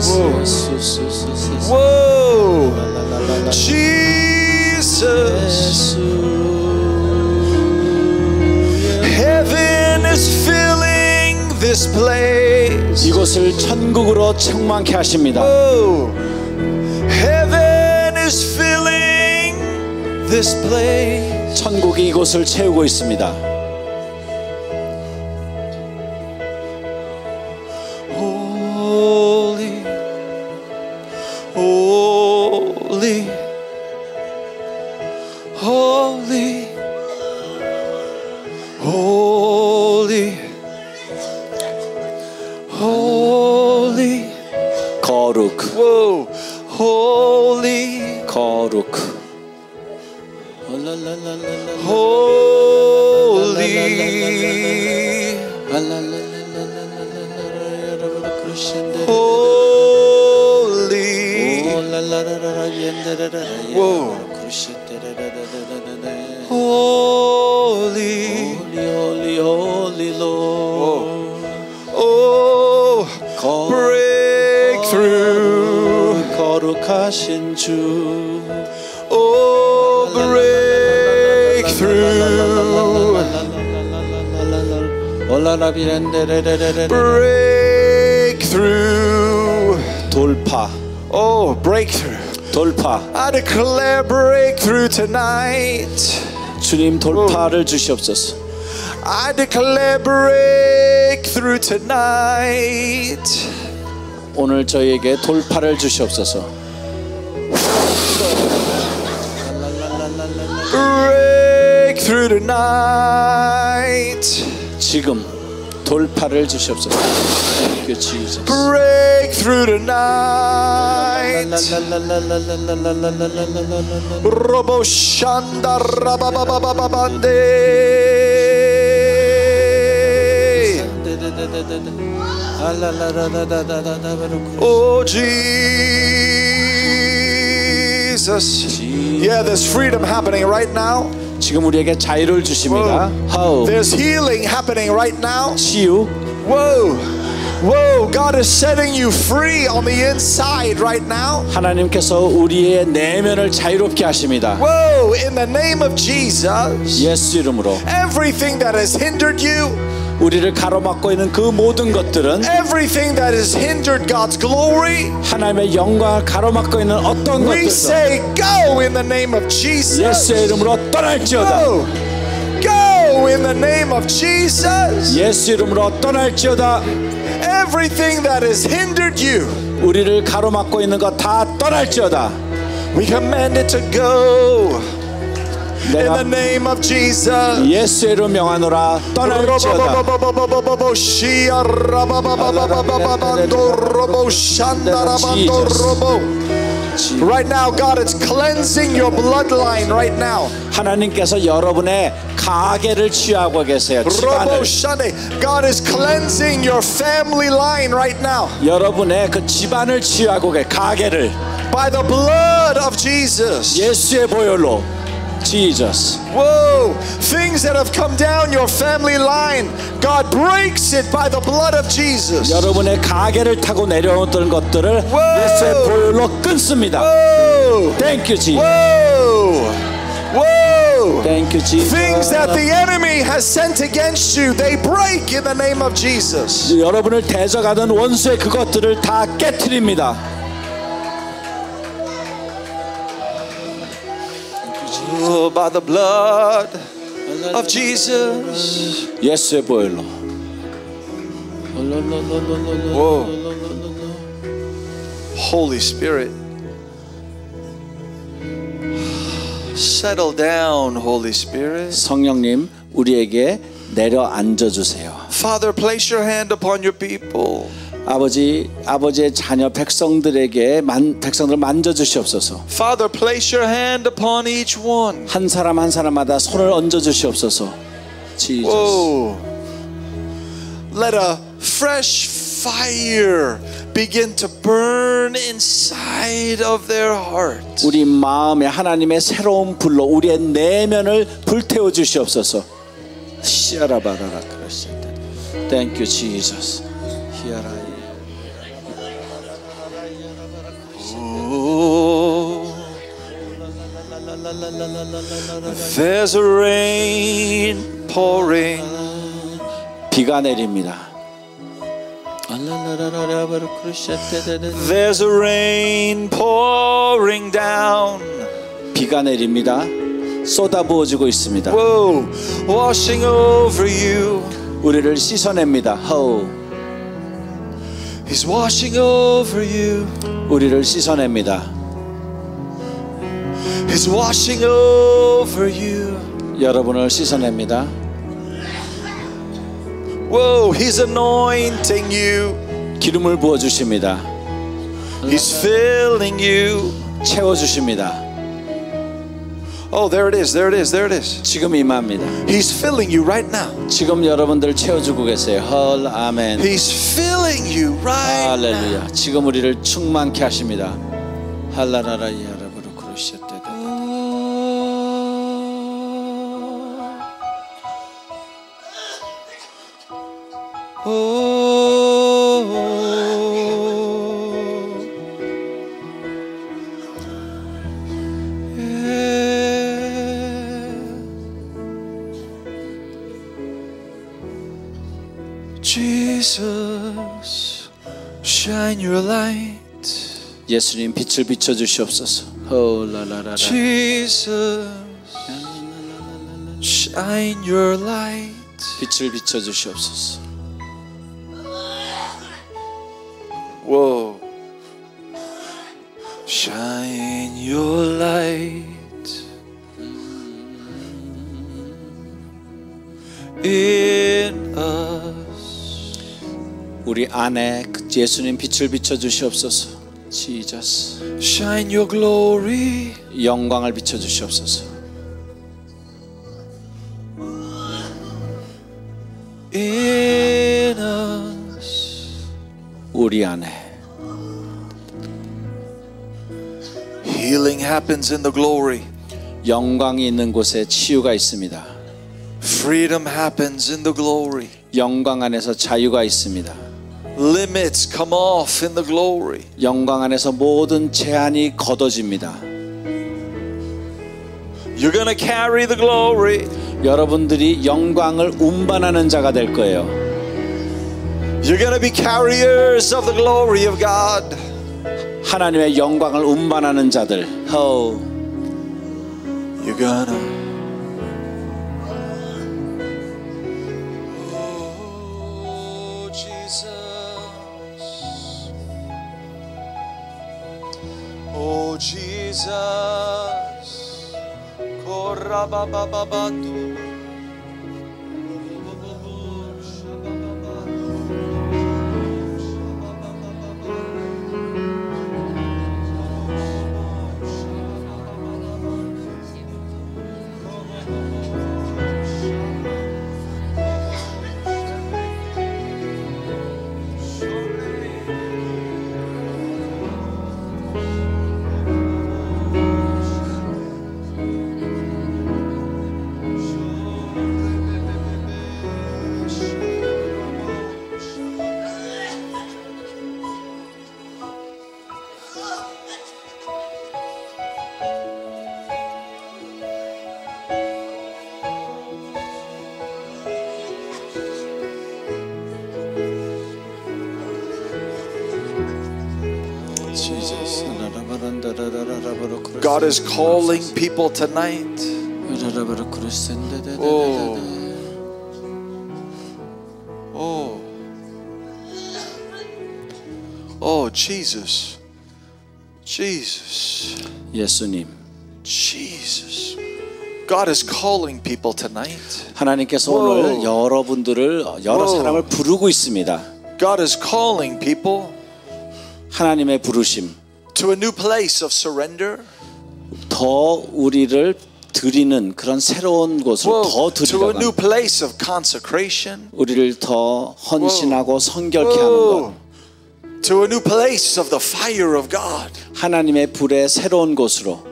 Whoa. Whoa! Jesus. Heaven is filling this place. 이곳을 천국으로 충만케 하십니다. Whoa! Heaven is filling this place. 천국이 이곳을 채우고 있습니다. Holy, holy, holy, holy, holy. 거룩. Whoa, holy, 거룩. holy. Whoa. Holy, holy, holy Lord. oh, breakthrough. 거룩하신 주. Oh, breakthrough. Breakthrough. 돌파. Oh, breakthrough. 돌파. I declare breakthrough tonight. 주님 돌파를 주시옵소서. I declare breakthrough tonight. 오늘 저희에게 돌파를 주시옵소서. Breakthrough tonight. 지금 돌파를 주시옵소서. Thank you, Jesus. Breakthrough tonight. Robo shanda rababababande. Oh Jesus. Yeah, there's freedom happening right now. 지금 우리에게 자유를 주십니다. How? There's healing happening right now. 치유. Whoa. Whoa, God is setting you free on the inside right now. 하나님께서 우리의 내면을 자유롭게 하십니다. Whoa, in the name of Jesus. 예수 이름으로 Everything that has hindered you, 우리를 가로막고 있는 그 모든 것들은 everything that has hindered God's glory, 하나님의 영광을 가로막고 있는 어떤 we 것들도 say go in the name of Jesus. 예수의 이름으로 떠날지어다. Go. Go in the name of Jesus. 예수 이름으로 떠날지어다. Everything that has hindered you, 우리를 가로막고 있는 것 다 떠날지어다. we command it to go in the 내가 name of Jesus. 예수의 이름 명하노라. 떠날지어다. Right now, God is cleansing your bloodline right now. 하나님께서 여러분의 가계를 취하고 계세요. 집안을. God is cleansing your family line right now. 여러분의 그 집안을 취하고 가계를 By the blood of Jesus. 예수의 보혈로. Jesus. Whoa, things that have come down your family line, God breaks it by the blood of Jesus. 여러분의 가계를 타고 내려오던 것들을 예수의 보혈로 끊습니다. Whoa. Thank you, Jesus. Whoa. Whoa. Thank you, Jesus. Things that the enemy has sent against you, they break in the name of Jesus. 여러분을 대적하던 원수의 그것들을 다 깨트립니다. Oh, by the blood of Jesus. 예수의 보혈로. Whoa. Holy Spirit. Settle down, Holy Spirit. 성령님, 우리에게 내려앉아 주세요. Father, place your hand upon your people. 아버지의 자녀 백성들에게 백성들을 만져 주시옵소서. Father, place your hand upon each one. 한 사람 한 사람마다 손을 얹어 주시옵소서. Jesus. Whoa. Let a fresh fire begin to burn inside of their heart. 우리 마음에 하나님의 새로운 불로 우리의 내면을 불태워 주시옵소서. 시아라바라라 크라시테. Thank you, Jesus. 히아라. There's a rain pouring. 비가 내립니다. There's a rain pouring down. 비가 내립니다. 쏟아부어지고 있습니다. Whoa, washing over you. 우리를 씻어냅니다. He's washing over you. 우리를 씻어냅니다. He's washing over you. 여러분을 씻어냅니다. Whoa, He's anointing you. 기름을 부어 주십니다. He's filling you. 채워 주십니다. Oh, there it is. There it is. There it is. 지금 임합니다. He's filling you right now. 지금 여러분들 채워주고 계세요. 헐 아멘. He's filling you right 할렐루야. now. 지금 우리를 충만케 하십니다. 할라라라 야라바로 크루시아테. Jesus, shine your light. 예수님 빛을 비춰 주시옵소서. 헐라라라라. Jesus, shine your light. 빛을 비춰 주시옵소서. Whoa. Shine your light in us. 우리 안에 예수님 빛을 비춰 주시옵소서. Jesus. Shine your glory 영광을 비춰 주시옵소서. in us. 우리 안에 Healing happens in the glory. 영광이 있는 곳에 치유가 있습니다. Freedom happens in the glory. 영광 안에서 자유가 있습니다. Limits come off in the glory. 영광 안에서 모든 제한이 걷어집니다. You're going to carry the glory. 여러분들이 영광을 운반하는 자가 될 거예요. You're going to be carriers of the glory of God. 하나님의 영광을 운반하는 자들. You're gonna. Oh, Jesus. Oh, Jesus. Korababababatu. Jesus. God is calling people tonight. Oh. Oh. Oh, Jesus. Jesus. 예수님. Jesus. God is calling people tonight. 하나님께서 오늘 여러분들을 여러 사람을 부르고 있습니다. God is calling people 하나님의 부르심. to a new place of surrender. 더 우리를 드리는 그런 새로운 곳으로 더 To a 드리려고 new 합니다. place of consecration. 우리를 더 헌신하고 성결케 하는 것. To a new place of the fire of God. 하나님의 불의 새로운 곳으로.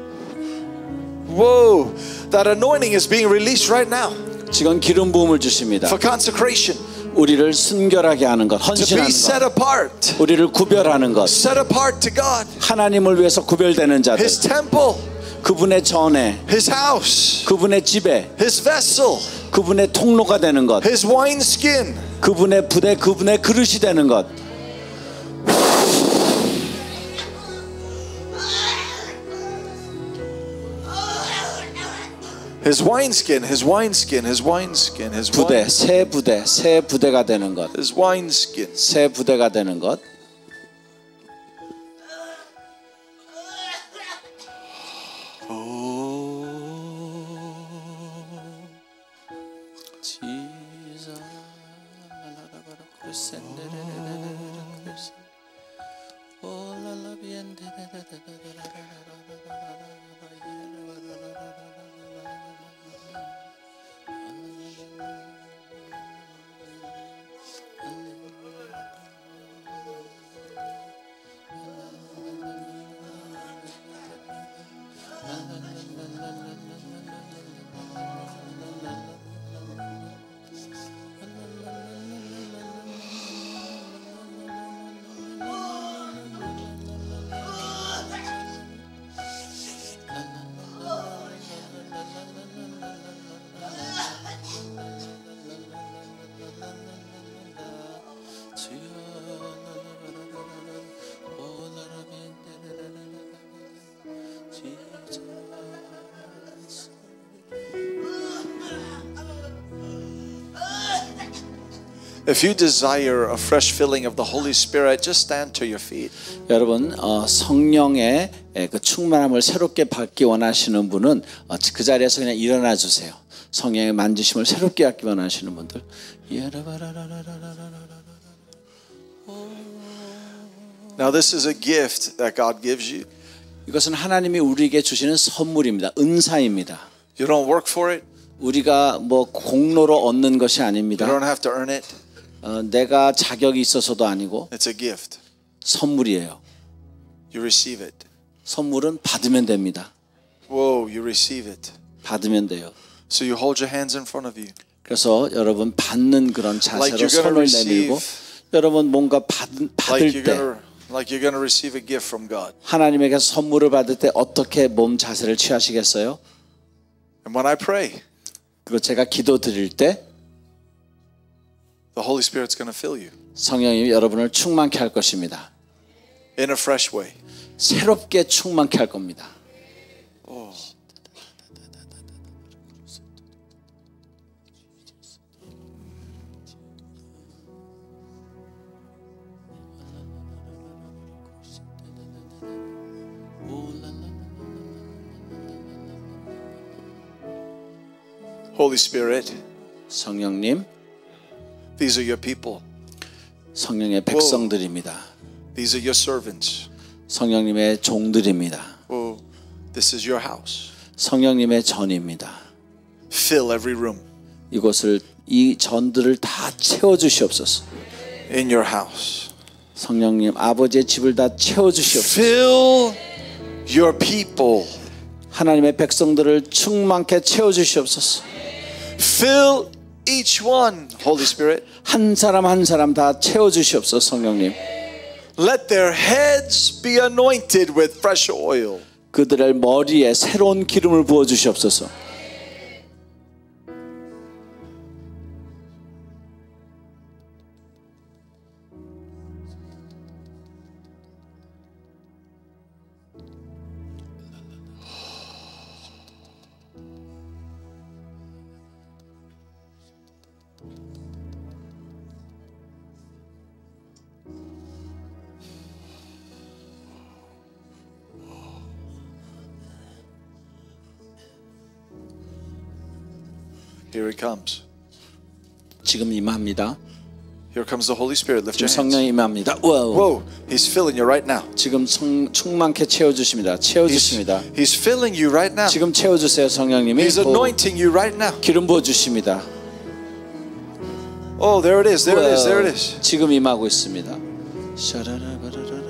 Whoa, that anointing is being released right now 지금 기름 부음을 주십니다. for consecration. 우리를 순결하게 하는 것, To be 헌신하는 set 것, apart. 우리를 구별하는 것, Set apart to God. 하나님을 위해서 구별되는 자들, His temple. 그분의 전에, His house. 그분의 집에, His vessel. 그분의 통로가 되는 것, His wineskin. 그분의 부대, 그분의 그릇이 되는 것. His wineskin. His wineskin. His wineskin. His 부대, 새 부대, 새 부대가 되는 것, His wineskin. 새 부대가 되는 것. If you desire a fresh filling of the Holy Spirit, just stand to your feet. 여러분 성령의 그 충만함을 새롭게 받기 원하시는 분은 그 자리에서 그냥 일어나 주세요. 성령의 만지심을 새롭게 받기 원하시는 분들. Now this is a gift that God gives you. 이것은 하나님이 우리에게 주시는 선물입니다. 은사입니다. You don't work for it. 우리가 뭐 공로로 얻는 것이 You 아닙니다. don't have to earn it. 내가 자격이 있어서도 아니고 It's a gift. 선물이에요. You receive it. 선물은 받으면 됩니다. Whoa, you receive it. 받으면 돼요. So you hold your hands in front of you. 그래서 여러분 받는 그런 Like 자세로 you're gonna 손을 receive. 내밀고 여러분 뭔가 받을 때 Like you're gonna receive a gift from God. 하나님에게 선물을 받을 때 어떻게 몸 자세를 취하시겠어요? And when I pray, 그리고 제가 기도 드릴 때 the Holy Spirit's going to fill you 성령님이 여러분을 충만케 할 것입니다. in a fresh way. 새롭게 충만케 할 겁니다. Holy Spirit, 성령님, these are your people. 성령의 백성들입니다. These are your servants. 성령님의 종들입니다. Oh, this is your house. 성령님의 전입니다. Fill every room 이곳을 이 전들을 다 채워 주시옵소서. in your house. 성령님 아버지의 집을 다 채워 주시옵소서. Fill your people. 하나님의 백성들을 충만케 채워 주시옵소서. Fill each one, Holy Spirit. 한 사람 한 사람 다 채워 주시옵소서. 성령님. Let their heads be anointed with fresh oil. 그들의 머리에 새로운 기름을 부어 주시옵소서. Here he comes. 지금 임합니다. Here comes the Holy Spirit. Lift your 지금 hands. 성령이 임합니다. 와우. Whoa, he's filling you right now. 지금 충만케 채워 주십니다. 채워 주십니다. He's filling you right now. 지금 채워 주세요. 성령님이. He's anointing you right now. 기름 부어 주십니다. Oh, there it is. There it is. There it is. 지금 임하고 있습니다. 샤라라바라라라.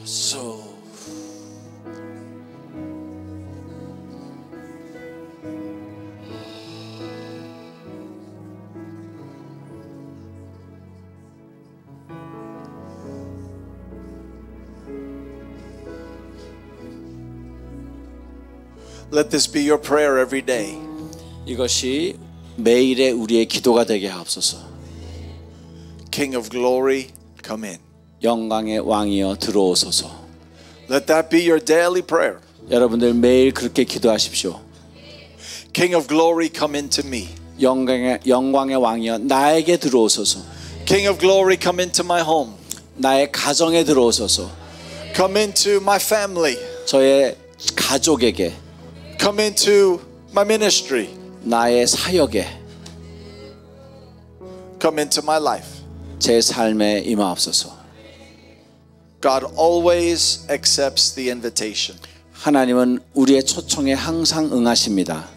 So Let this be your prayer every day. 이것이 매일의 우리의 기도가 되게 하옵소서. King of glory, come in. 영광의 왕이여 들어오소서. Let that be your daily prayer. 여러분들 매일 그렇게 기도하십시오. King of glory, come into me. 영광의 왕이여 나에게 들어오소서. King of glory, come into my home. 나의 가정에 들어오소서. Come into my family. 저의 가족에게, Come into my ministry. 나의 사역에, Come into my life. 제 삶에 임하옵소서. God always accepts the invitation. 하나님은 우리의 초청에 항상 응하십니다.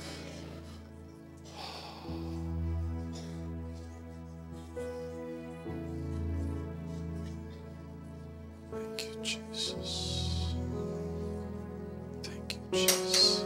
Thank you, Jesus. Thank you, Jesus.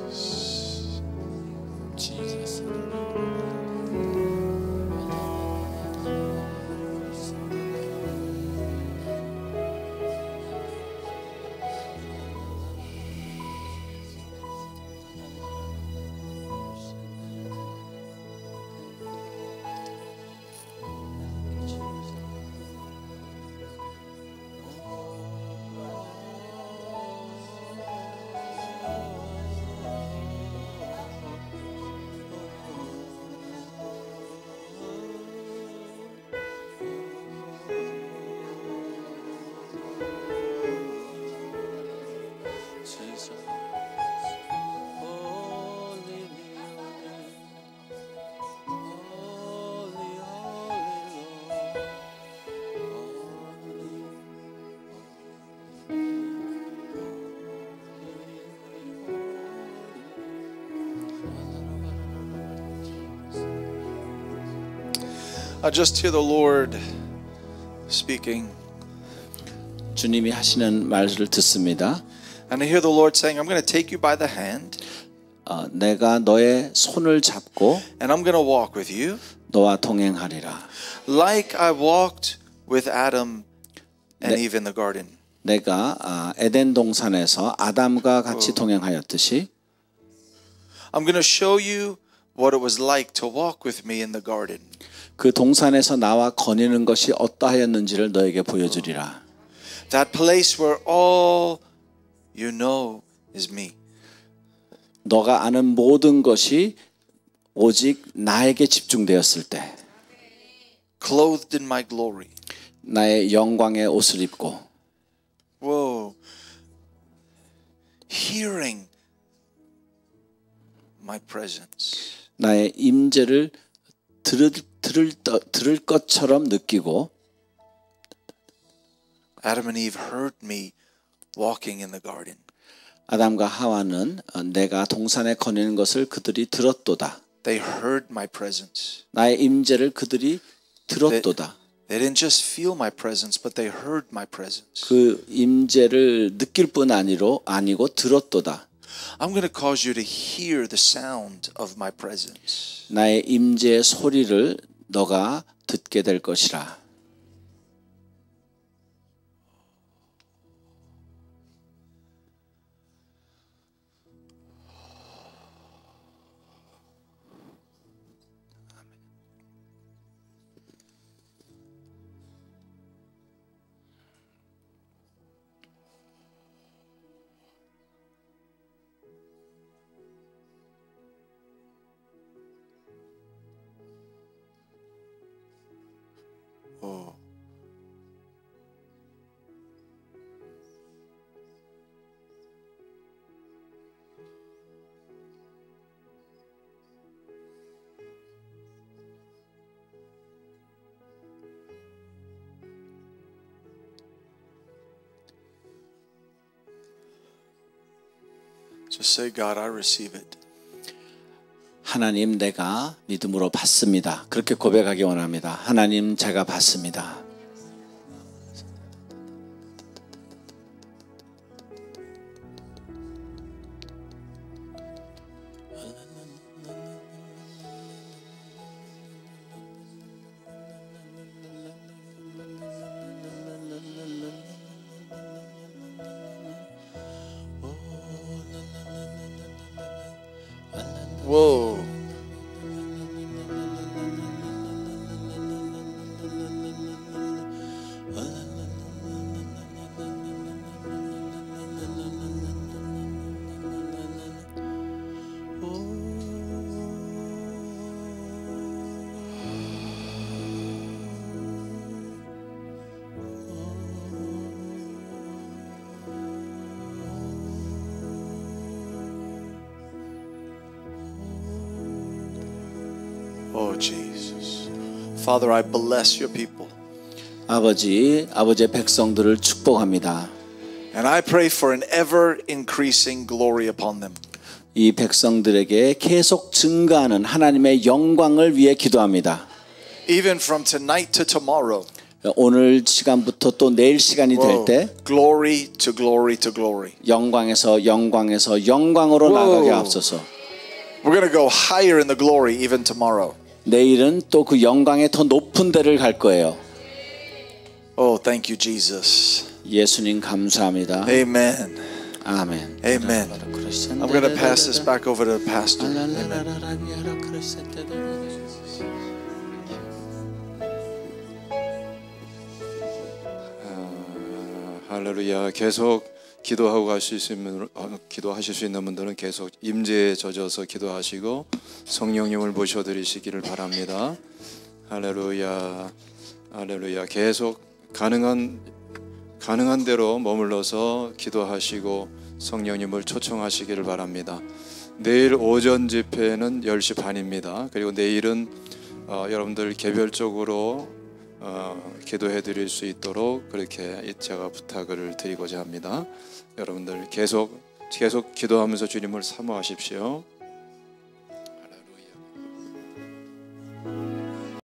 I just hear the Lord speaking. 주님이 하시는 말을 듣습니다. And I hear the Lord saying, I'm going to take you by the hand. 내가 너의 손을 잡고 And I'm going to walk with you. 너와 동행하리라. Like I walked with Adam and Eve in the garden. 내가 에덴 동산에서 아담과 같이 동행하였듯이 I'm going to show you what it was like to walk with me in the garden. 그 동산에서 나와 거니는 것이 어떠하였는지를 너에게 보여주리라. That place where all you know is me. 너가 아는 모든 것이 오직 나에게 집중되었을 때 Clothed in my glory. 나의 영광의 옷을 입고 Whoa. Hearing my presence. 나의 임재를 들을 것처럼 느끼고 Adam and Eve heard me walking in the garden. 아담과 하와는 내가 동산에 거니는 것을 그들이 들었도다. They heard my presence. 나의 임재를 그들이 들었도다. They didn't just feel my presence, but they heard my presence. 그 임재를 느낄 뿐 아니고 들었도다. I'm going to cause you to hear the sound of my presence. 나의 임재의 소리를 너가 듣게 될 것이라. Oh. Just say, God, I receive it. 하나님 내가 믿음으로 받습니다. 그렇게 고백하기 원합니다. 하나님 제가 받습니다. Whoa. Oh, Jesus. Father, I bless your people. 아버지의 백성들을 축복합니다. And I pray for an ever increasing glory upon them. 이 백성들에게 계속 증가하는 하나님의 영광을 위해 기도합니다. Even from tonight to tomorrow. 오늘 시간부터 또 내일 시간이 될 때 Glory to glory to glory. 영광에서 영광으로 나가게 하옵소서. We're going to go higher in the glory even tomorrow. 내일은 또 그 영광의 더 높은 데를 갈 거예요. Oh, thank you, Jesus. 예수님 감사합니다. Amen. 아멘. Amen. I'm going to pass this back over to the pastor. Amen. 할렐루야. 계속 기도하실 수 있는 분들은 계속 임재에 젖어서 기도하시고 성령님을 모셔드리시기를 바랍니다. 할렐루야. 할렐루야. 계속 가능한 대로 머물러서 기도하시고 성령님을 초청하시기를 바랍니다. 내일 오전 집회는 10시 반입니다. 그리고 내일은 여러분들 개별적으로 기도해 드릴 수 있도록 그렇게 제가 부탁을 드리고자 합니다. 여러분들 계속 기도하면서 주님을 사모하십시오.